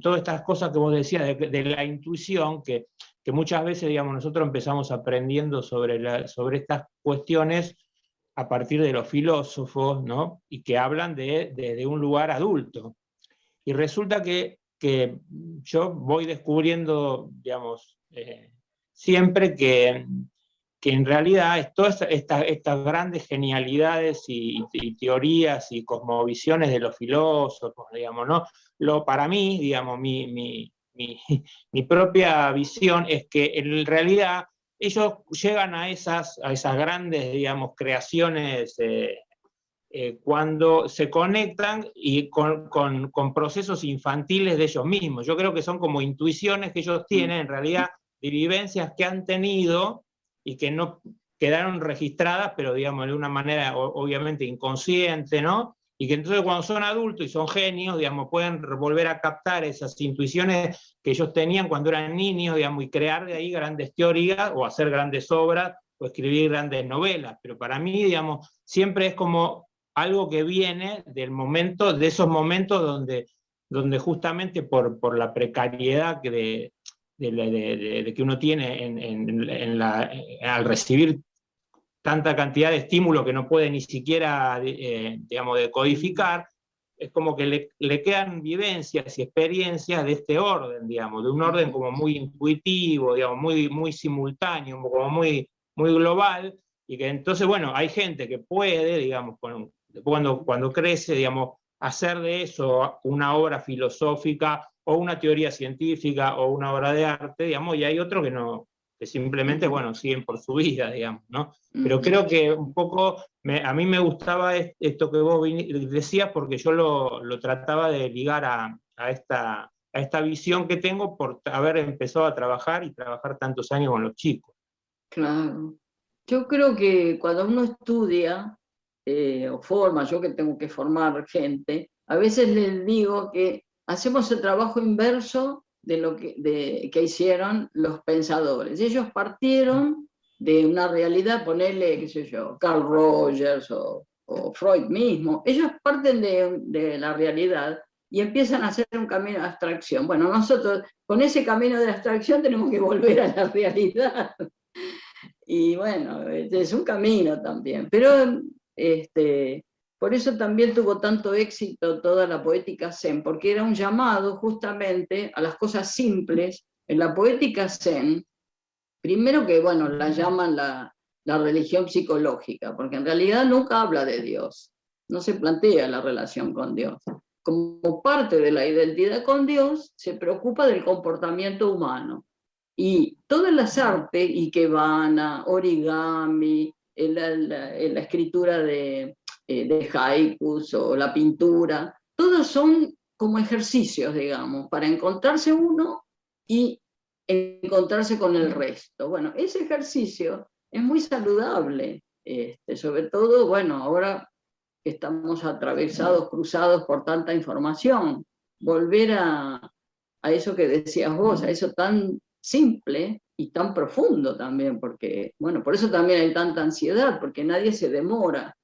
todas estas cosas que vos decías de la intuición, que muchas veces, digamos, nosotros empezamos aprendiendo sobre estas cuestiones a partir de los filósofos, ¿no? Y que hablan desde un lugar adulto. Y resulta que yo voy descubriendo, digamos, siempre que en realidad todas estas grandes genialidades y teorías y cosmovisiones de los filósofos, digamos, ¿no? Para mí, digamos, mi propia visión es que en realidad ellos llegan a esas grandes, digamos, creaciones cuando se conectan y con procesos infantiles de ellos mismos. Yo creo que son como intuiciones que ellos tienen, en realidad, de vivencias que han tenido y que no quedaron registradas, pero digamos de una manera obviamente inconsciente, ¿no? Y que entonces cuando son adultos y son genios, digamos, pueden volver a captar esas intuiciones que ellos tenían cuando eran niños, digamos, y crear de ahí grandes teorías, o hacer grandes obras, o escribir grandes novelas. Pero para mí, digamos, siempre es como algo que viene de esos momentos donde justamente por la precariedad que que uno tiene al recibir tanta cantidad de estímulo que no puede ni siquiera, digamos, decodificar, es como que le quedan vivencias y experiencias de este orden, digamos, de un orden como muy intuitivo, digamos, muy simultáneo, como muy global, y que entonces, bueno, hay gente que puede, digamos, cuando crece, digamos, hacer de eso una obra filosófica o una teoría científica o una obra de arte, digamos, y hay otros que simplemente, bueno, siguen por su vida, digamos, ¿no? Pero creo que un poco, a mí me gustaba esto que vos decías, porque yo lo trataba de ligar a esta visión que tengo por haber empezado a trabajar y trabajar tantos años con los chicos. Claro. Yo creo que cuando uno estudia o forma, yo que tengo que formar gente, a veces les digo que hacemos el trabajo inverso de lo que hicieron los pensadores. Ellos partieron de una realidad, ponerle, qué sé yo, Carl Rogers o Freud mismo. Ellos parten de la realidad y empiezan a hacer un camino de abstracción. Bueno, nosotros con ese camino de abstracción tenemos que volver a la realidad. Y bueno, es un camino también. Pero por eso también tuvo tanto éxito toda la poética zen, porque era un llamado justamente a las cosas simples. En la poética zen, primero que, bueno, la llaman la religión psicológica, porque en realidad nunca habla de Dios, no se plantea la relación con Dios. Como parte de la identidad con Dios, se preocupa del comportamiento humano. Y todas las artes, ikebana, origami, la escritura de haikus o la pintura, todos son como ejercicios, digamos, para encontrarse uno y encontrarse con el resto. Bueno, ese ejercicio es muy saludable, sobre todo, bueno, ahora que estamos atravesados, cruzados por tanta información, volver a eso que decías vos, a eso tan simple y tan profundo también, porque, bueno, por eso también hay tanta ansiedad, porque nadie se demora,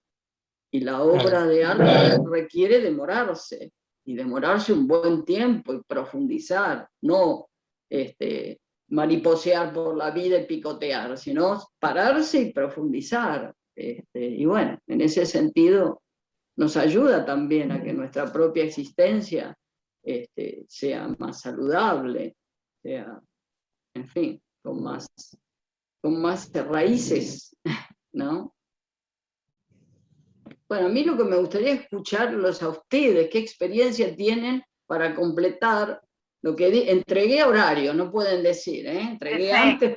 y la obra de arte requiere demorarse, y demorarse un buen tiempo, y profundizar, no mariposear por la vida y picotear, sino pararse y profundizar, y bueno, en ese sentido nos ayuda también a que nuestra propia existencia sea más saludable, sea, en fin, con más raíces, ¿no? Bueno, a mí lo que me gustaría escucharlos a ustedes, qué experiencia tienen para completar lo que entregué a horario, no pueden decir, entregué antes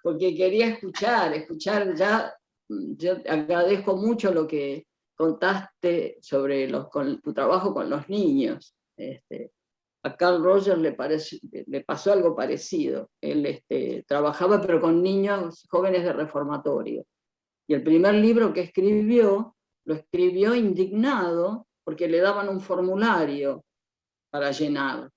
porque quería escuchar ya. Yo agradezco mucho lo que, contaste sobre tu trabajo con los niños. a Carl Rogers le pasó algo parecido. Él trabajaba pero con niños jóvenes de reformatorio. Y el primer libro que escribió, lo escribió indignado porque le daban un formulario para llenar,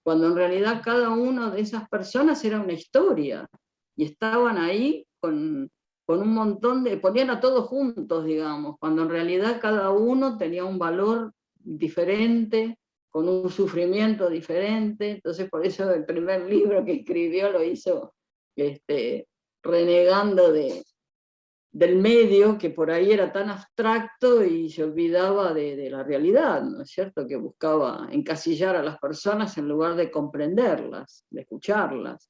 cuando en realidad cada una de esas personas era una historia, y estaban ahí con un montón ponían a todos juntos, digamos, cuando en realidad cada uno tenía un valor diferente, con un sufrimiento diferente. Entonces por eso el primer libro que escribió lo hizo renegando del medio, que por ahí era tan abstracto y se olvidaba de la realidad, ¿no es cierto? Que buscaba encasillar a las personas en lugar de comprenderlas, de escucharlas.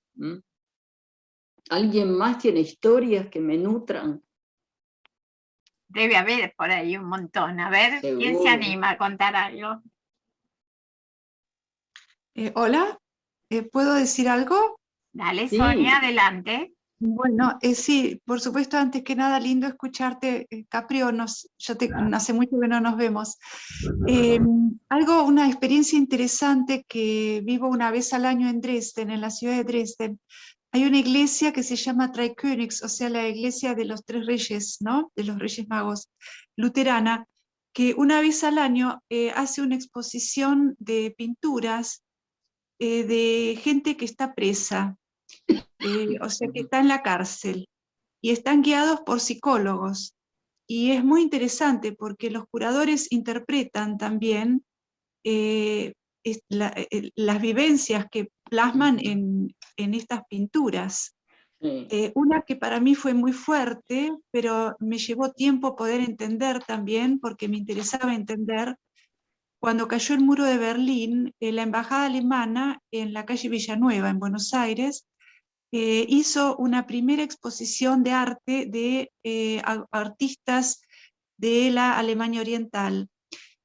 ¿Alguien más tiene historias que me nutran? Debe haber por ahí un montón. A ver, Seguro. ¿quién se anima a contar algo? Hola, ¿puedo decir algo? Dale, Sí. Sonia, adelante. Bueno, sí, por supuesto, antes que nada, lindo escucharte, Caprio, hace mucho que no nos vemos. Una experiencia interesante que vivo una vez al año en Dresden, en la ciudad de Dresden. Hay una iglesia que se llama Drei Königs, o sea, la iglesia de los tres reyes, ¿no? De los reyes magos, luterana, que una vez al año hace una exposición de pinturas de gente que está presa, o sea, que está en la cárcel, y están guiados por psicólogos. Y es muy interesante porque los curadores interpretan también las vivencias que plasman en estas pinturas. Sí. Una que para mí fue muy fuerte, pero me llevó tiempo poder entender también, porque me interesaba entender. Cuando cayó el muro de Berlín, la embajada alemana en la calle Villanueva, en Buenos Aires, hizo una primera exposición de arte de artistas de la Alemania Oriental.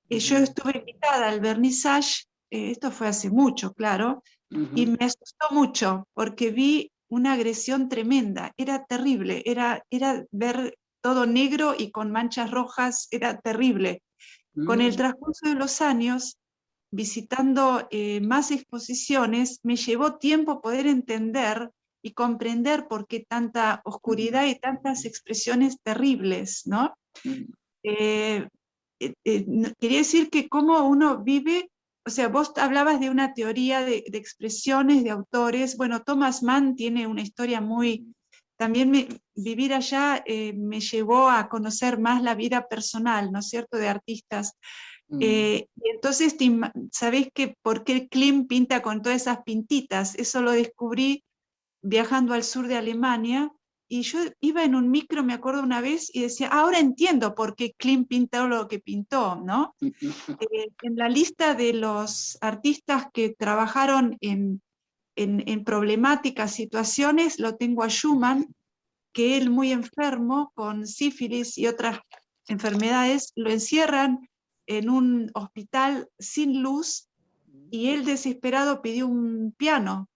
Yo estuve invitada al vernissage, esto fue hace mucho, claro, y me asustó mucho porque vi una agresión tremenda, era terrible, era ver todo negro y con manchas rojas, era terrible. Con el transcurso de los años, visitando más exposiciones, me llevó tiempo poder entender y comprender por qué tanta oscuridad y tantas expresiones terribles, ¿no? Quería decir que cómo uno vive, o sea, vos hablabas de una teoría de expresiones, de autores. Bueno, Thomas Mann tiene una historia muy... También vivir allá me llevó a conocer más la vida personal, ¿no es cierto?, de artistas. Y entonces, ¿sabés por qué Klimt pinta con todas esas pintitas? Eso lo descubrí viajando al sur de Alemania, y yo iba en un micro, me acuerdo una vez, y decía, ahora entiendo por qué Klimt pintó lo que pintó, ¿no? En la lista de los artistas que trabajaron en problemáticas situaciones, lo tengo a Schumann, que él muy enfermo, con sífilis y otras enfermedades, lo encierran en un hospital sin luz, y él desesperado pidió un piano,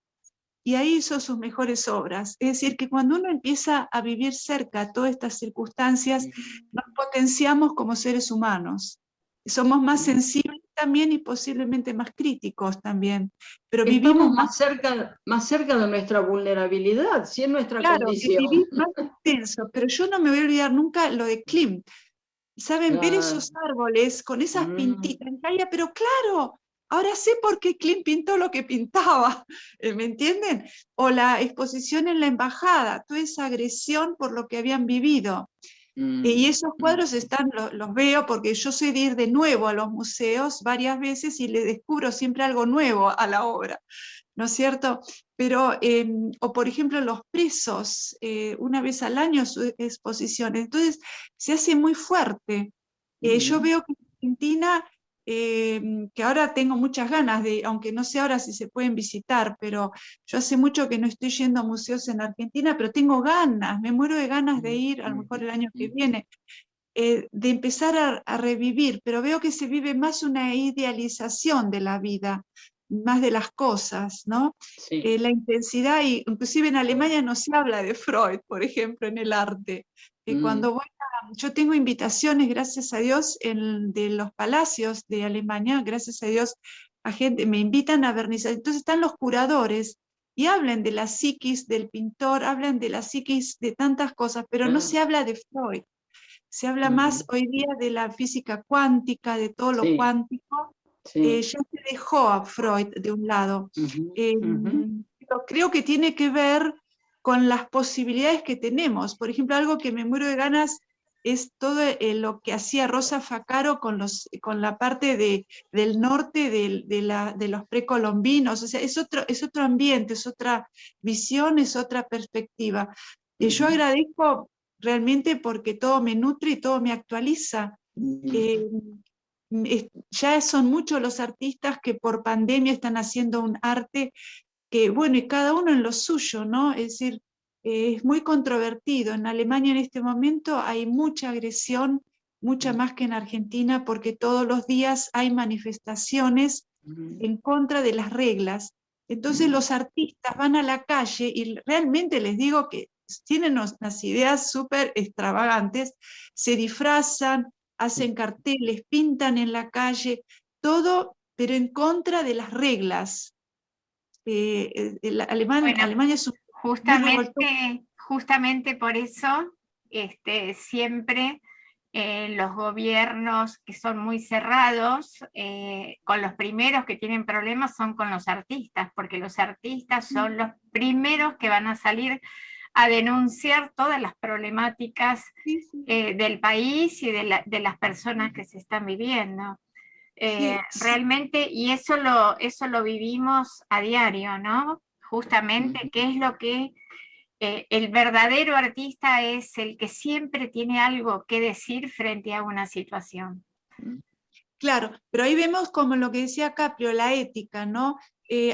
y ahí hizo sus mejores obras. Es decir, que cuando uno empieza a vivir cerca todas estas circunstancias, nos potenciamos como seres humanos. Somos más sensibles también y posiblemente más críticos también. Pero vivimos más cerca de nuestra vulnerabilidad, si es nuestra condición. Claro, vivís más intenso, pero yo no me voy a olvidar nunca lo de Klimt. ¿Saben? Ver esos árboles con esas pintitas en calle, pero claro, ahora sé por qué Klimt pintó lo que pintaba, ¿me entienden? O la exposición en la embajada, toda esa agresión por lo que habían vivido. Y esos cuadros los veo porque yo soy de ir de nuevo a los museos varias veces y le descubro siempre algo nuevo a la obra, ¿no es cierto? Pero, o por ejemplo, los presos, una vez al año su exposición, entonces se hace muy fuerte. Yo veo que en Argentina, que ahora tengo muchas ganas de, aunque no sé ahora si se pueden visitar, pero yo hace mucho que no estoy yendo a museos en Argentina, pero tengo ganas, me muero de ganas de ir, a lo mejor el año que viene, de empezar a revivir, pero veo que se vive más una idealización de la vida, más de las cosas, ¿no? Sí. La intensidad, y inclusive en Alemania no se habla de Freud, por ejemplo, en el arte. Cuando yo tengo invitaciones, gracias a Dios, de los palacios de Alemania, gracias a Dios, me invitan a vernizar. Entonces están los curadores y hablan de la psiquis del pintor, hablan de la psiquis de tantas cosas, pero no se habla de Freud. Se habla más hoy día de la física cuántica, de todo lo cuántico. Ya se dejó a Freud de un lado. Pero creo que tiene que ver con las posibilidades que tenemos. Por ejemplo, algo que me muero de ganas es todo lo que hacía Rosa Facaro con la parte del norte de los precolombinos. O sea, es otro ambiente, es otra visión, es otra perspectiva. Yo agradezco realmente porque todo me nutre y todo me actualiza. Ya son muchos los artistas que por pandemia están haciendo un arte que, bueno, y cada uno en lo suyo, ¿no? Es decir, es muy controvertido. En Alemania en este momento hay mucha agresión, mucha más que en Argentina, porque todos los días hay manifestaciones en contra de las reglas. Entonces los artistas van a la calle y realmente les digo que tienen unas ideas súper extravagantes, se disfrazan, hacen carteles, pintan en la calle, todo, pero en contra de las reglas. Alemania es un... Justamente por eso siempre los gobiernos que son muy cerrados, con los primeros que tienen problemas son con los artistas, porque los artistas son los primeros que van a salir a denunciar todas las problemáticas del país y de las personas que se están viviendo. Realmente, y eso lo vivimos a diario, ¿no? Justamente, ¿qué es lo que el verdadero artista es? El que siempre tiene algo que decir frente a una situación. Claro, pero ahí vemos como lo que decía Caprio, la ética, ¿no?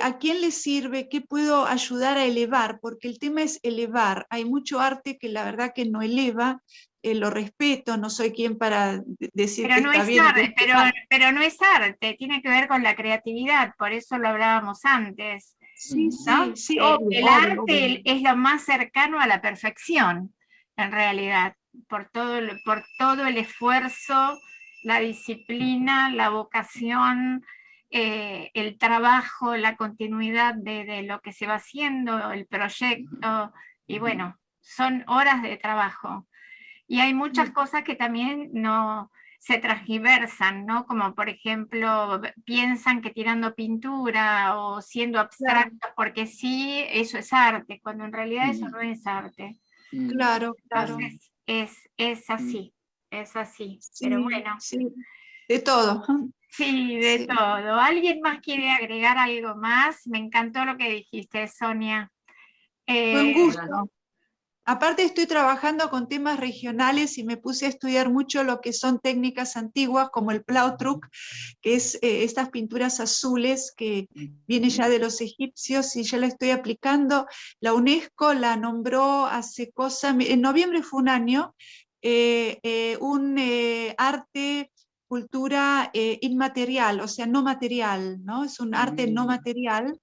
¿A quién le sirve? ¿Qué puedo ayudar a elevar? Porque el tema es elevar. Hay mucho arte que la verdad que no eleva, lo respeto, no soy quien para decir pero que no está es bien. Arte, pero no es arte, tiene que ver con la creatividad, por eso lo hablábamos antes. Sí, ¿no? sí, obvio, el obvio, arte obvio. Es lo más cercano a la perfección, en realidad, por todo el esfuerzo, la disciplina, la vocación, el trabajo, la continuidad de lo que se va haciendo, el proyecto, y bueno, son horas de trabajo. Y hay muchas cosas que también no se transgiversan, ¿no? Como por ejemplo, piensan que tirando pintura o siendo abstractos, porque sí, eso es arte, cuando en realidad eso no es arte. Claro, claro. Entonces, es así, Sí, pero bueno. sí, de todo. Sí, de todo. ¿Alguien más quiere agregar algo más? Me encantó lo que dijiste, Sonia. Fue un gusto. Aparte estoy trabajando con temas regionales y me puse a estudiar mucho lo que son técnicas antiguas como el Plautruc, que es estas pinturas azules que viene ya de los egipcios y ya la estoy aplicando. La UNESCO la nombró hace en noviembre fue un año, arte, cultura inmaterial, o sea, no material, ¿no? Es un arte no material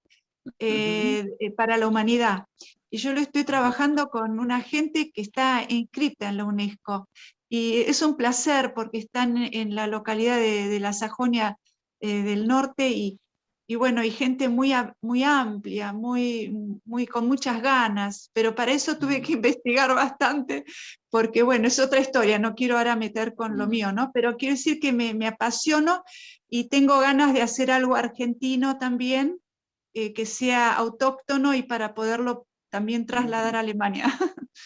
para la humanidad. Y yo lo estoy trabajando con una gente que está inscrita en la UNESCO. Y es un placer porque están en la localidad de la Sajonia del Norte y bueno, y gente muy amplia, con muchas ganas, pero para eso tuve que investigar bastante, porque bueno, es otra historia, no quiero ahora meter con lo mío, ¿no? Pero quiero decir que me apasiono y tengo ganas de hacer algo argentino también, que sea autóctono y para poderlo también trasladar a Alemania.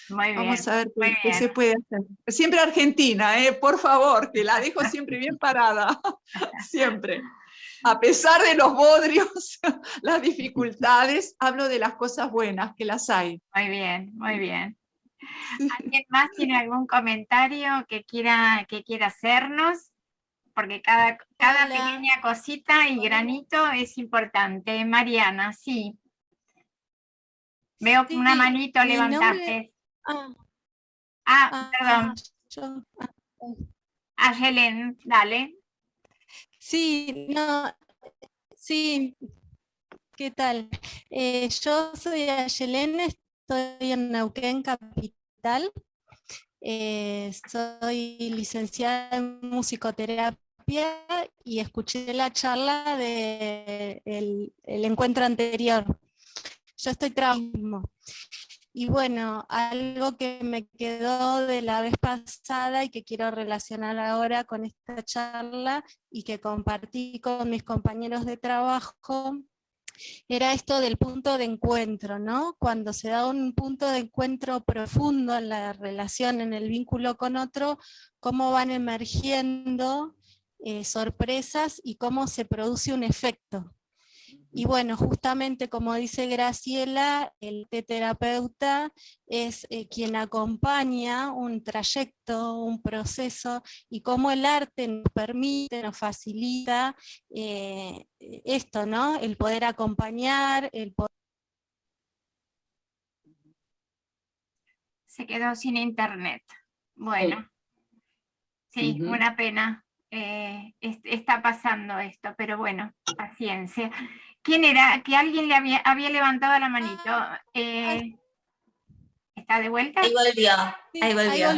Muy bien, vamos a ver qué se puede hacer. Siempre Argentina, por favor, que la dejo siempre bien parada, siempre. A pesar de los bodrios, las dificultades, hablo de las cosas buenas, que las hay. Muy bien, muy bien. ¿Alguien más tiene algún comentario que quiera hacernos? Porque cada pequeña cosita y granito es importante. Mariana, sí. Veo una manito levantarte. Perdón. Ayelen, dale. Sí, no, sí, ¿qué tal? Yo soy Ayelen, estoy en Neuquén Capital. Soy licenciada en musicoterapia terapia y escuché la charla del encuentro anterior. Yo estoy trabajando. Y bueno, algo que me quedó de la vez pasada y que quiero relacionar ahora con esta charla y que compartí con mis compañeros de trabajo, era esto del punto de encuentro, ¿no? Cuando se da un punto de encuentro profundo en la relación, en el vínculo con otro, cómo van emergiendo sorpresas y cómo se produce un efecto. Y bueno, justamente como dice Graciela, el terapeuta es quien acompaña un trayecto, un proceso, y cómo el arte nos permite, nos facilita esto, ¿no? El poder acompañar, el poder... Se quedó sin internet. Bueno, sí, una pena. Está pasando esto, pero bueno, paciencia. ¿Quién era? Que alguien le había levantado la manito. ¿Está de vuelta? Ahí volvió, ahí volvió.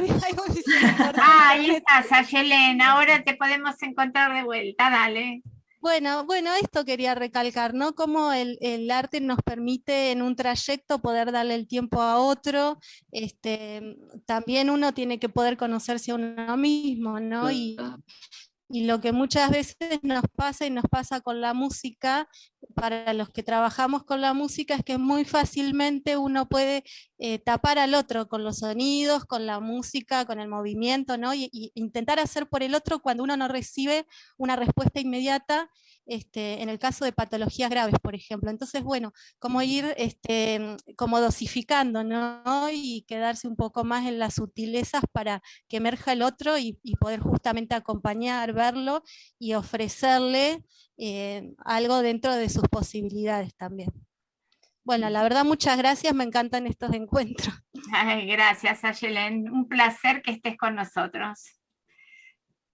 Ahí estás, Ayelen, ahora te podemos encontrar de vuelta, dale. Bueno, esto quería recalcar, ¿no? Cómo el arte nos permite en un trayecto poder darle el tiempo a otro, también uno tiene que poder conocerse a uno mismo, ¿no? Y lo que muchas veces nos pasa y nos pasa con la música, para los que trabajamos con la música, es que muy fácilmente uno puede tapar al otro con los sonidos, con la música, con el movimiento, ¿no? Y intentar hacer por el otro cuando uno no recibe una respuesta inmediata, en el caso de patologías graves, por ejemplo. Entonces, bueno, como ir como dosificando, ¿no? Y quedarse un poco más en las sutilezas para que emerja el otro y poder justamente acompañar, verlo y ofrecerle algo dentro de sus posibilidades también. Bueno, la verdad, muchas gracias, me encantan estos encuentros. Ay, gracias, Ayelen, un placer que estés con nosotros.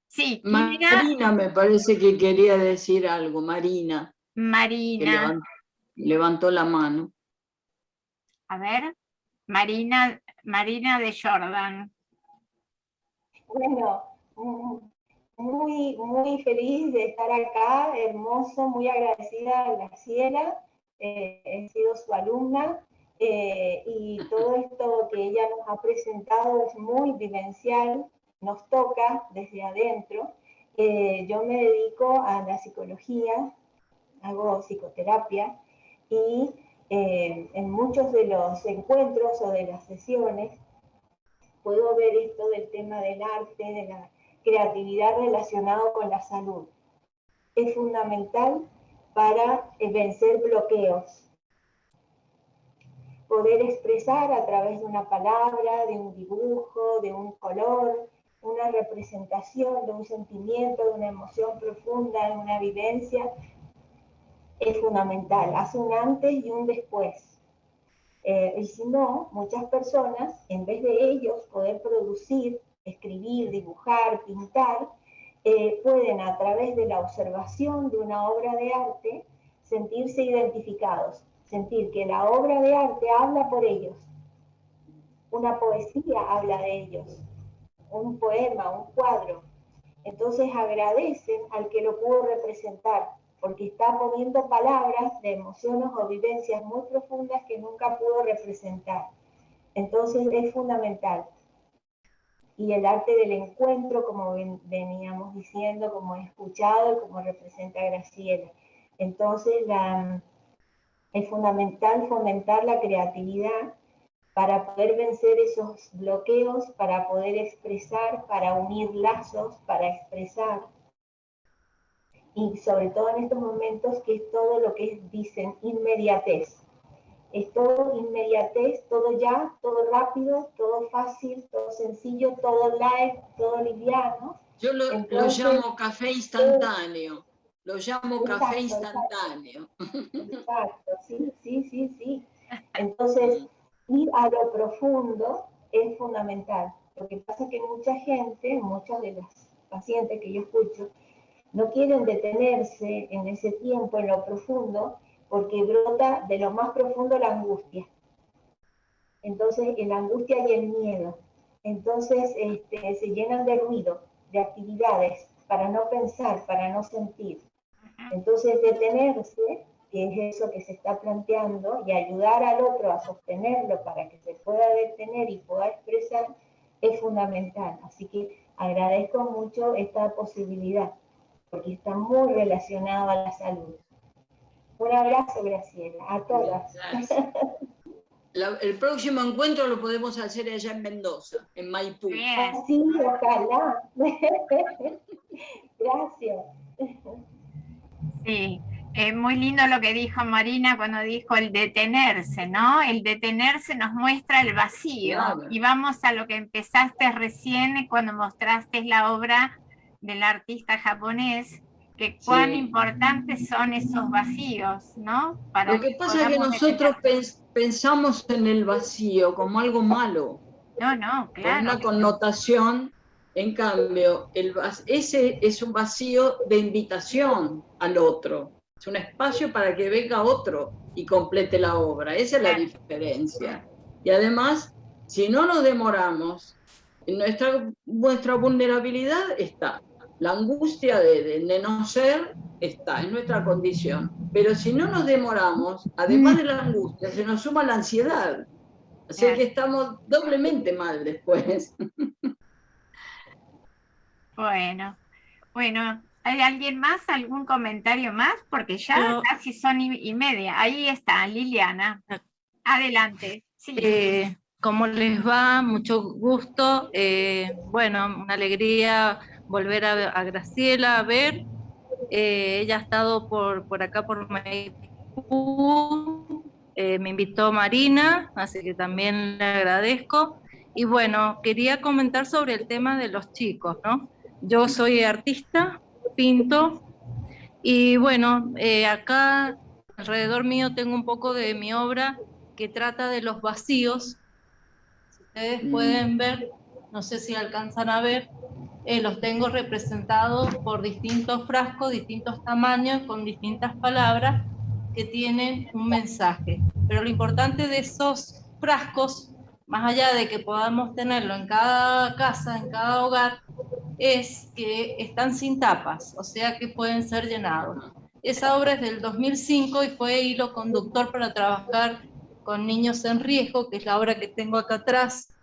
Sí, Marina me parece que quería decir algo, Marina. Marina. Levantó la mano. A ver, Marina de Jordan. Bueno, muy feliz de estar acá, hermoso, muy agradecida a Graciela, he sido su alumna, y todo esto que ella nos ha presentado es muy vivencial, nos toca desde adentro. Yo me dedico a la psicología, hago psicoterapia, y en muchos de los encuentros o de las sesiones puedo ver esto del tema del arte, de la creatividad relacionado con la salud. Es fundamental para vencer bloqueos. Poder expresar a través de una palabra, de un dibujo, de un color, una representación de un sentimiento, de una emoción profunda, de una vivencia, es fundamental. Hace un antes y un después. Y si no, muchas personas, en vez de ellos poder producir, escribir, dibujar, pintar, pueden a través de la observación de una obra de arte sentirse identificados, sentir que la obra de arte habla por ellos, una poesía habla de ellos, un poema, un cuadro. Entonces agradecen al que lo pudo representar, porque está poniendo palabras de emociones o vivencias muy profundas que nunca pudo representar. Entonces es fundamental. Y el arte del encuentro, como veníamos diciendo, como he escuchado y como representa Graciela. Entonces es fundamental fomentar la creatividad para poder vencer esos bloqueos, para poder expresar, para unir lazos, para expresar. Y sobre todo en estos momentos, que es todo lo que dicen inmediatez. Es todo inmediatez, todo ya, todo rápido, todo fácil, todo sencillo, todo light, todo liviano. Yo lo llamo café instantáneo. Lo llamo café instantáneo. Exacto, sí. Entonces, ir a lo profundo es fundamental. Lo que pasa es que mucha gente, muchos de los pacientes que yo escucho, no quieren detenerse en ese tiempo, en lo profundo, porque brota de lo más profundo la angustia. Entonces, en la angustia y el miedo. Entonces, se llenan de ruido, de actividades, para no pensar, para no sentir. Entonces detenerse, que es eso que se está planteando, y ayudar al otro a sostenerlo para que se pueda detener y pueda expresar, es fundamental. Así que agradezco mucho esta posibilidad, porque está muy relacionado a la salud. Un abrazo, Graciela, a todas. El próximo encuentro lo podemos hacer allá en Mendoza, en Maipú. Sí, ojalá. Gracias. Sí, muy lindo lo que dijo Marina cuando dijo el detenerse, ¿no? El detenerse nos muestra el vacío. Claro. Y vamos a lo que empezaste recién cuando mostraste la obra del artista japonés, que cuán importantes son esos vacíos, ¿no? Para lo que pasa es que nosotros pensamos en el vacío como algo malo. No, claro. Con una connotación, en cambio, ese es un vacío de invitación al otro. Es un espacio para que venga otro y complete la obra. Esa es la diferencia. Y además, si no nos demoramos, nuestra vulnerabilidad está. La angustia de no ser está en nuestra condición. Pero si no nos demoramos, además de la angustia, se nos suma la ansiedad. Así que estamos doblemente mal después. Bueno, ¿hay alguien más? ¿Algún comentario más? Porque ya casi son y media. Ahí está, Liliana. Adelante. Sí. ¿Cómo les va? Mucho gusto. Bueno, una alegría volver a Graciela a ver. Ella ha estado por acá, por Maipú. Me invitó Marina, así que también le agradezco. Y bueno, quería comentar sobre el tema de los chicos, ¿no? Yo soy artista, pinto, y bueno, acá alrededor mío tengo un poco de mi obra que trata de los vacíos. Si ustedes pueden ver, no sé si alcanzan a ver, los tengo representados por distintos frascos, distintos tamaños, con distintas palabras que tienen un mensaje. Pero lo importante de esos frascos, más allá de que podamos tenerlo en cada casa, en cada hogar, es que están sin tapas, o sea que pueden ser llenados. Esa obra es del 2005 y fue hilo conductor para trabajar con niños en riesgo, que es la obra que tengo acá atrás.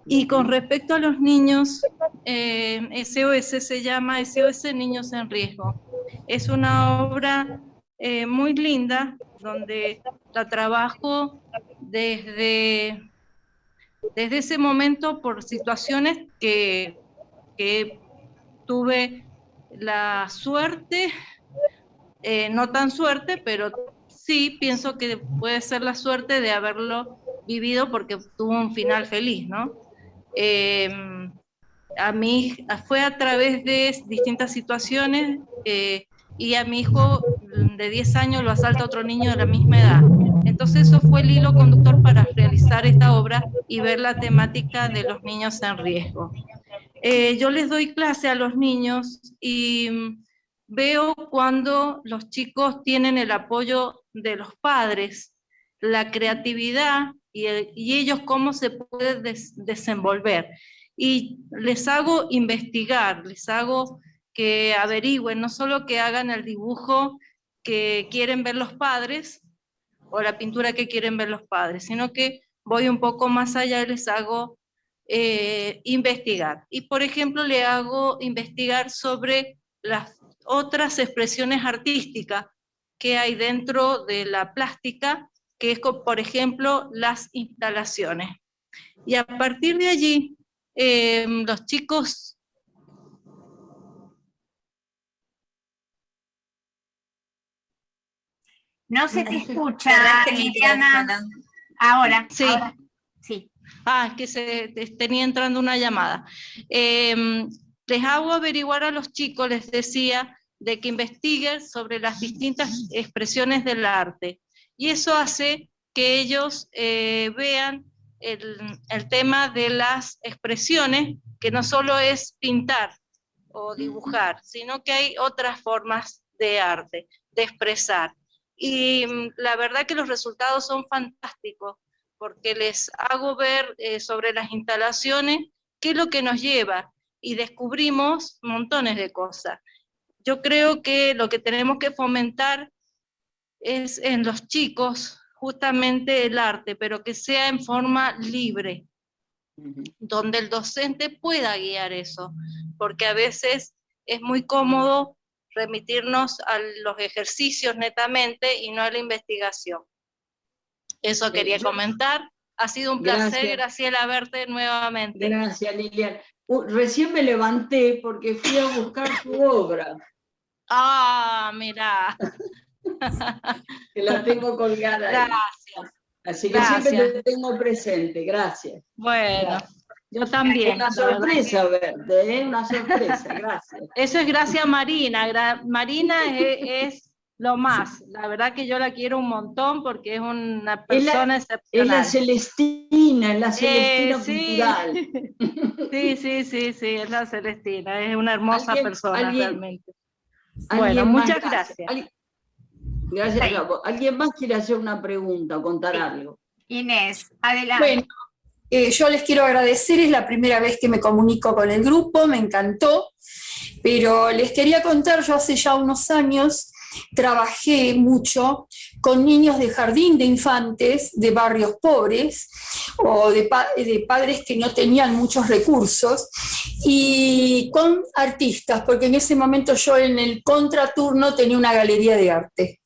Y con respecto a los niños, SOS se llama SOS Niños en Riesgo. Es una obra muy linda, donde la trabajo desde ese momento por situaciones que tuve la suerte, no tan suerte, pero sí pienso que puede ser la suerte de haberlo vivido porque tuvo un final feliz, ¿no? A mí fue a través de distintas situaciones y a mi hijo de 10 años lo asalta otro niño de la misma edad. Entonces eso fue el hilo conductor para realizar esta obra y ver la temática de los niños en riesgo. Yo les doy clase a los niños y veo cuando los chicos tienen el apoyo de los padres, la creatividad y ellos cómo se pueden desenvolver. Y les hago investigar, les hago que averigüen, no solo que hagan el dibujo que quieren ver los padres o la pintura que quieren ver los padres, sino que voy un poco más allá y les hago investigar. Y por ejemplo le hago investigar sobre las otras expresiones artísticas que hay dentro de la plástica, que es por ejemplo las instalaciones. Y a partir de allí los chicos no se te escucha, Liliana. Ahora, sí. Ahora, sí. Que se tenía entrando una llamada. Les hago averiguar a los chicos, les decía, de que investiguen sobre las distintas expresiones del arte. Y eso hace que ellos vean el tema de las expresiones, que no solo es pintar o dibujar, sino que hay otras formas de arte, de expresar. Y la verdad que los resultados son fantásticos, porque les hago ver sobre las instalaciones qué es lo que nos lleva. y descubrimos montones de cosas. Yo creo que lo que tenemos que fomentar es en los chicos justamente el arte, pero que sea en forma libre, donde el docente pueda guiar eso, porque a veces es muy cómodo remitirnos a los ejercicios netamente y no a la investigación. Eso quería comentar. Ha sido un placer, Graciela, verte nuevamente. Gracias, Lilian. Recién me levanté porque fui a buscar tu obra. Ah, mirá. Que la tengo colgada ahí. Gracias. Así que siempre te tengo presente. Gracias. Bueno, gracias. Yo también. Una sorpresa verte, ¿eh? Una sorpresa, gracias. Eso es gracias a Marina. Marina es lo más. La verdad que yo la quiero un montón porque es una persona excepcional. Es la Celestina cultural. Sí, es la Celestina. Es una hermosa persona realmente. Bueno, muchas gracias. Gracias, Gabo. ¿Alguien más quiere hacer una pregunta o contar algo? Inés, adelante. Bueno, yo les quiero agradecer, es la primera vez que me comunico con el grupo, me encantó, pero les quería contar, yo hace ya unos años trabajé mucho con niños de jardín de infantes de barrios pobres o de padres que no tenían muchos recursos y con artistas, porque en ese momento yo en el contraturno tenía una galería de arte.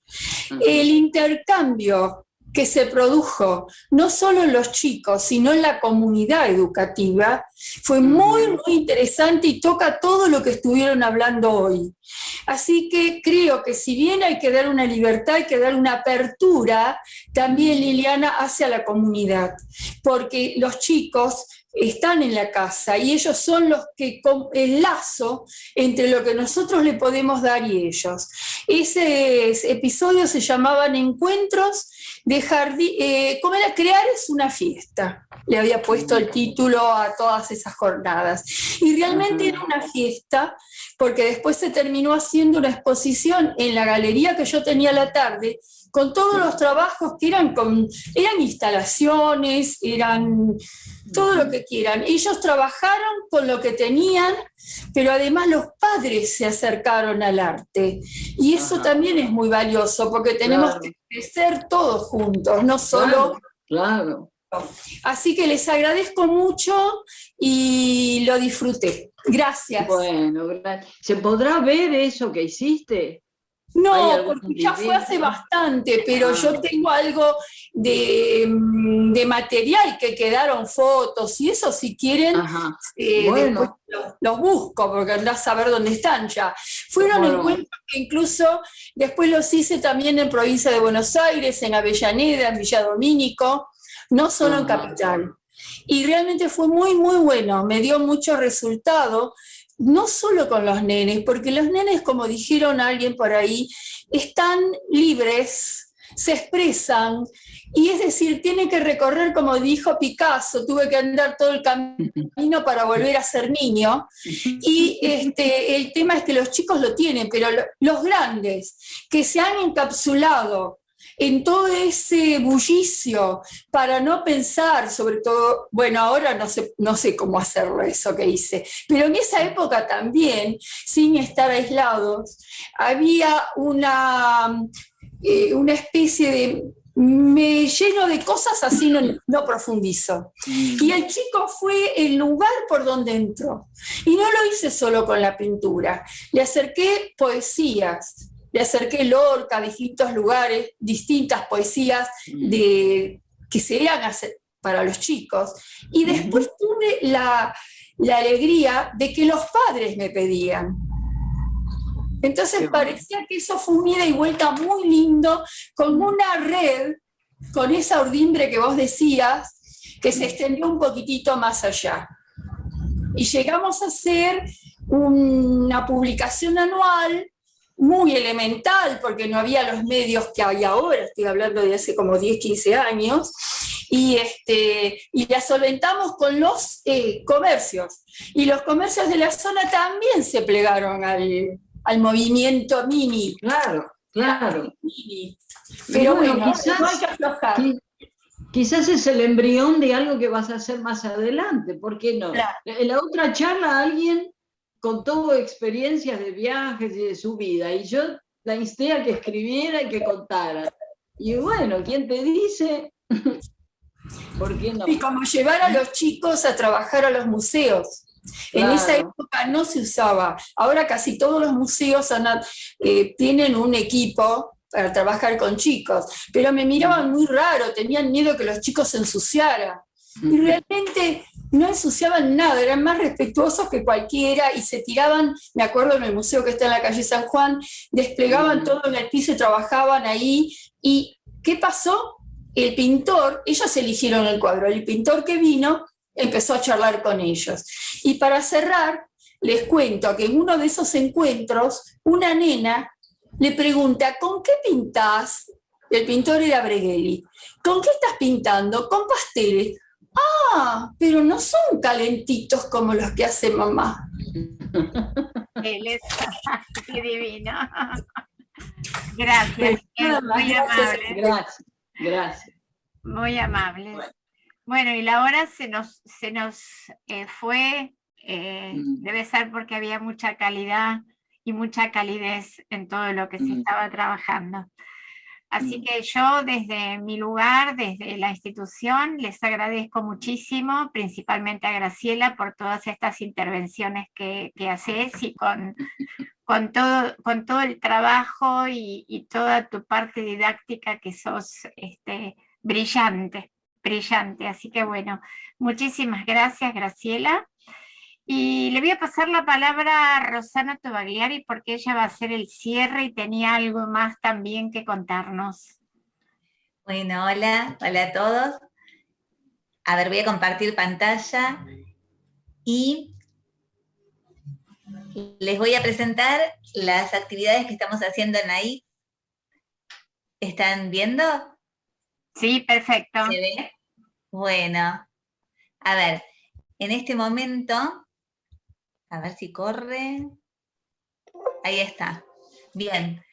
El intercambio que se produjo, no solo en los chicos, sino en la comunidad educativa, fue muy, muy interesante y toca todo lo que estuvieron hablando hoy. Así que creo que si bien hay que dar una libertad, hay que dar una apertura, también, Liliana, hacia la comunidad, porque los chicos están en la casa y ellos son los que, el lazo entre lo que nosotros le podemos dar y ellos. Ese episodio se llamaban Encuentros de Jardín, ¿cómo era? Crear es una fiesta. Le había puesto el título a todas esas jornadas. Y realmente era una fiesta, porque después se terminó haciendo una exposición en la galería que yo tenía a la tarde, con todos los trabajos que eran instalaciones, eran todo lo que quieran. Ellos trabajaron con lo que tenían, pero además los padres se acercaron al arte. Y eso también es muy valioso, porque tenemos que crecer todos juntos, no solo... Claro. Así que les agradezco mucho y lo disfruté. Gracias. Bueno, ¿se podrá ver eso que hiciste? No, porque ya fue hace bastante, pero yo tengo algo de material que quedaron fotos y eso si quieren, después los busco porque andás a saber dónde están ya. Fueron encuentros que incluso después los hice también en provincia de Buenos Aires, en Avellaneda, en Villa Domínico, no solo en Capital. Y realmente fue muy, muy bueno, me dio mucho resultado. No solo con los nenes, porque los nenes, como dijeron alguien por ahí, están libres, se expresan, y es decir, tienen que recorrer, como dijo Picasso, tuve que andar todo el camino para volver a ser niño, y el tema es que los chicos lo tienen, pero los grandes, que se han encapsulado en todo ese bullicio para no pensar, sobre todo, bueno, ahora no sé cómo hacerlo eso que hice, pero en esa época también, sin estar aislados, había una especie de... Me lleno de cosas, así no profundizo. Y el chico fue el lugar por donde entró. Y no lo hice solo con la pintura, le acerqué poesías, le acerqué Lorca, distintos lugares, distintas poesías que serían para los chicos. Y después tuve la alegría de que los padres me pedían. Entonces parecía que eso fue un ida y vuelta muy lindo, con una red, con esa urdimbre que vos decías, que se extendió un poquitito más allá. Y llegamos a hacer una publicación anual, muy elemental, porque no había los medios que hay ahora, estoy hablando de hace como 10, 15 años, y la solventamos con los comercios. Y los comercios de la zona también se plegaron al movimiento mini. Claro. Mini. Pero bueno, quizás, no hay que aflojar. quizás es el embrión de algo que vas a hacer más adelante, ¿por qué no? Claro. En la otra charla alguien contó experiencias de viajes y de su vida, y yo la insté a que escribiera y que contara. Y bueno, ¿quién te dice? ¿Por qué no? Y como llevar a los chicos a trabajar a los museos. En esa época no se usaba. Ahora casi todos los museos tienen un equipo para trabajar con chicos, pero me miraban muy raro, tenían miedo que los chicos se ensuciaran. Y realmente no ensuciaban nada, eran más respetuosos que cualquiera y se tiraban, me acuerdo en el museo que está en la calle San Juan, desplegaban todo en el piso y trabajaban ahí. ¿Y qué pasó? El pintor, ellos eligieron el cuadro, el pintor que vino empezó a charlar con ellos. Y para cerrar, les cuento que en uno de esos encuentros, una nena le pregunta, ¿con qué pintás? El pintor era Bregueli. ¿Con qué estás pintando? Con pasteles. Ah, pero no son calentitos como los que hace mamá. Él es qué divino. Gracias, muy amable. Gracias. Muy amable. Bueno, y la hora se nos fue, debe ser porque había mucha calidad y mucha calidez en todo lo que se estaba trabajando. Así que yo desde mi lugar, desde la institución, les agradezco muchísimo, principalmente a Graciela por todas estas intervenciones que haces y con todo el trabajo y toda tu parte didáctica que sos brillante. Así que bueno, muchísimas gracias, Graciela. Y le voy a pasar la palabra a Rosana Tobagliari porque ella va a hacer el cierre y tenía algo más también que contarnos. Bueno, hola a todos. A ver, voy a compartir pantalla y les voy a presentar las actividades que estamos haciendo en AIC. ¿Están viendo? Sí, perfecto. ¿Se ve? Bueno, a ver, en este momento, a ver si corre. Ahí está. Bien.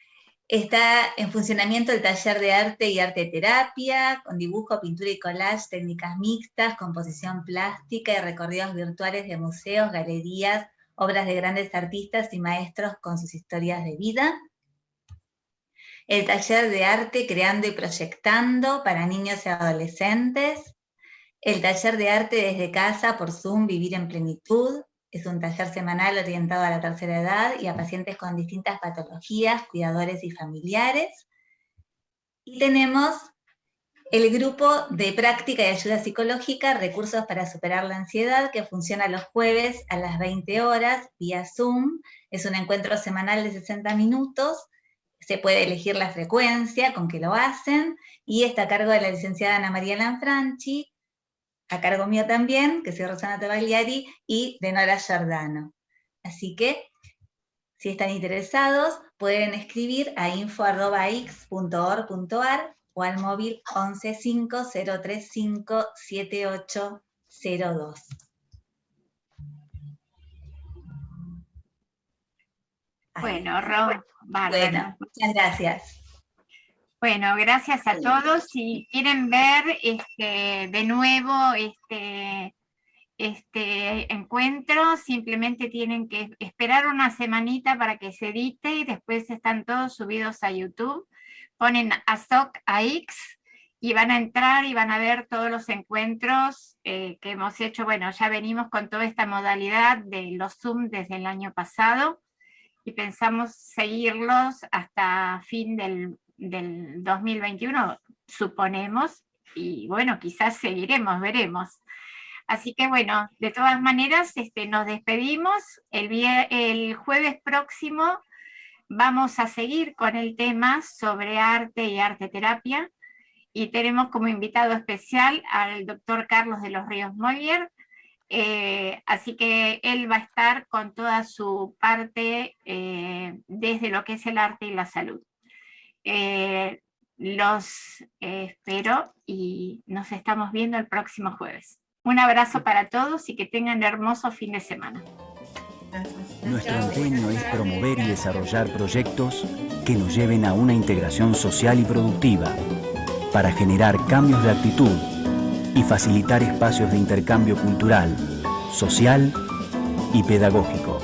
Está en funcionamiento el taller de arte y arte terapia, con dibujo, pintura y collage, técnicas mixtas, composición plástica y recorridos virtuales de museos, galerías, obras de grandes artistas y maestros con sus historias de vida. El taller de arte creando y proyectando para niños y adolescentes. El taller de arte desde casa por Zoom, Vivir en Plenitud. Es un taller semanal orientado a la tercera edad y a pacientes con distintas patologías, cuidadores y familiares. Y tenemos el grupo de práctica y ayuda psicológica, recursos para superar la ansiedad, que funciona los jueves a las 20 horas vía Zoom. Es un encuentro semanal de 60 minutos. Se puede elegir la frecuencia con que lo hacen, y está a cargo de la licenciada Ana María Lanfranchi, a cargo mío también, que soy Rosana Tobagliari, y de Nora Giordano. Así que, si están interesados, pueden escribir a info@ix.org.ar o al móvil 1150357802. Bueno, Ro, bueno, muchas gracias. Bueno, gracias a todos. Si quieren ver de nuevo este encuentro, simplemente tienen que esperar una semanita para que se edite y después están todos subidos a YouTube. Ponen ASOC AIX y van a entrar y van a ver todos los encuentros que hemos hecho. Bueno, ya venimos con toda esta modalidad de los Zoom desde el año pasado y pensamos seguirlos hasta fin del 2021, suponemos, y bueno, quizás seguiremos, veremos. Así que bueno, de todas maneras, nos despedimos. El jueves próximo vamos a seguir con el tema sobre arte y arte terapia, y tenemos como invitado especial al doctor Carlos de los Ríos Moller. Así que él va a estar con toda su parte desde lo que es el arte y la salud. Los espero y nos estamos viendo el próximo jueves. Un abrazo para todos y que tengan un hermoso fin de semana. Nuestro empeño es promover y desarrollar proyectos que nos lleven a una integración social y productiva, para generar cambios de actitud y facilitar espacios de intercambio cultural, social y pedagógico.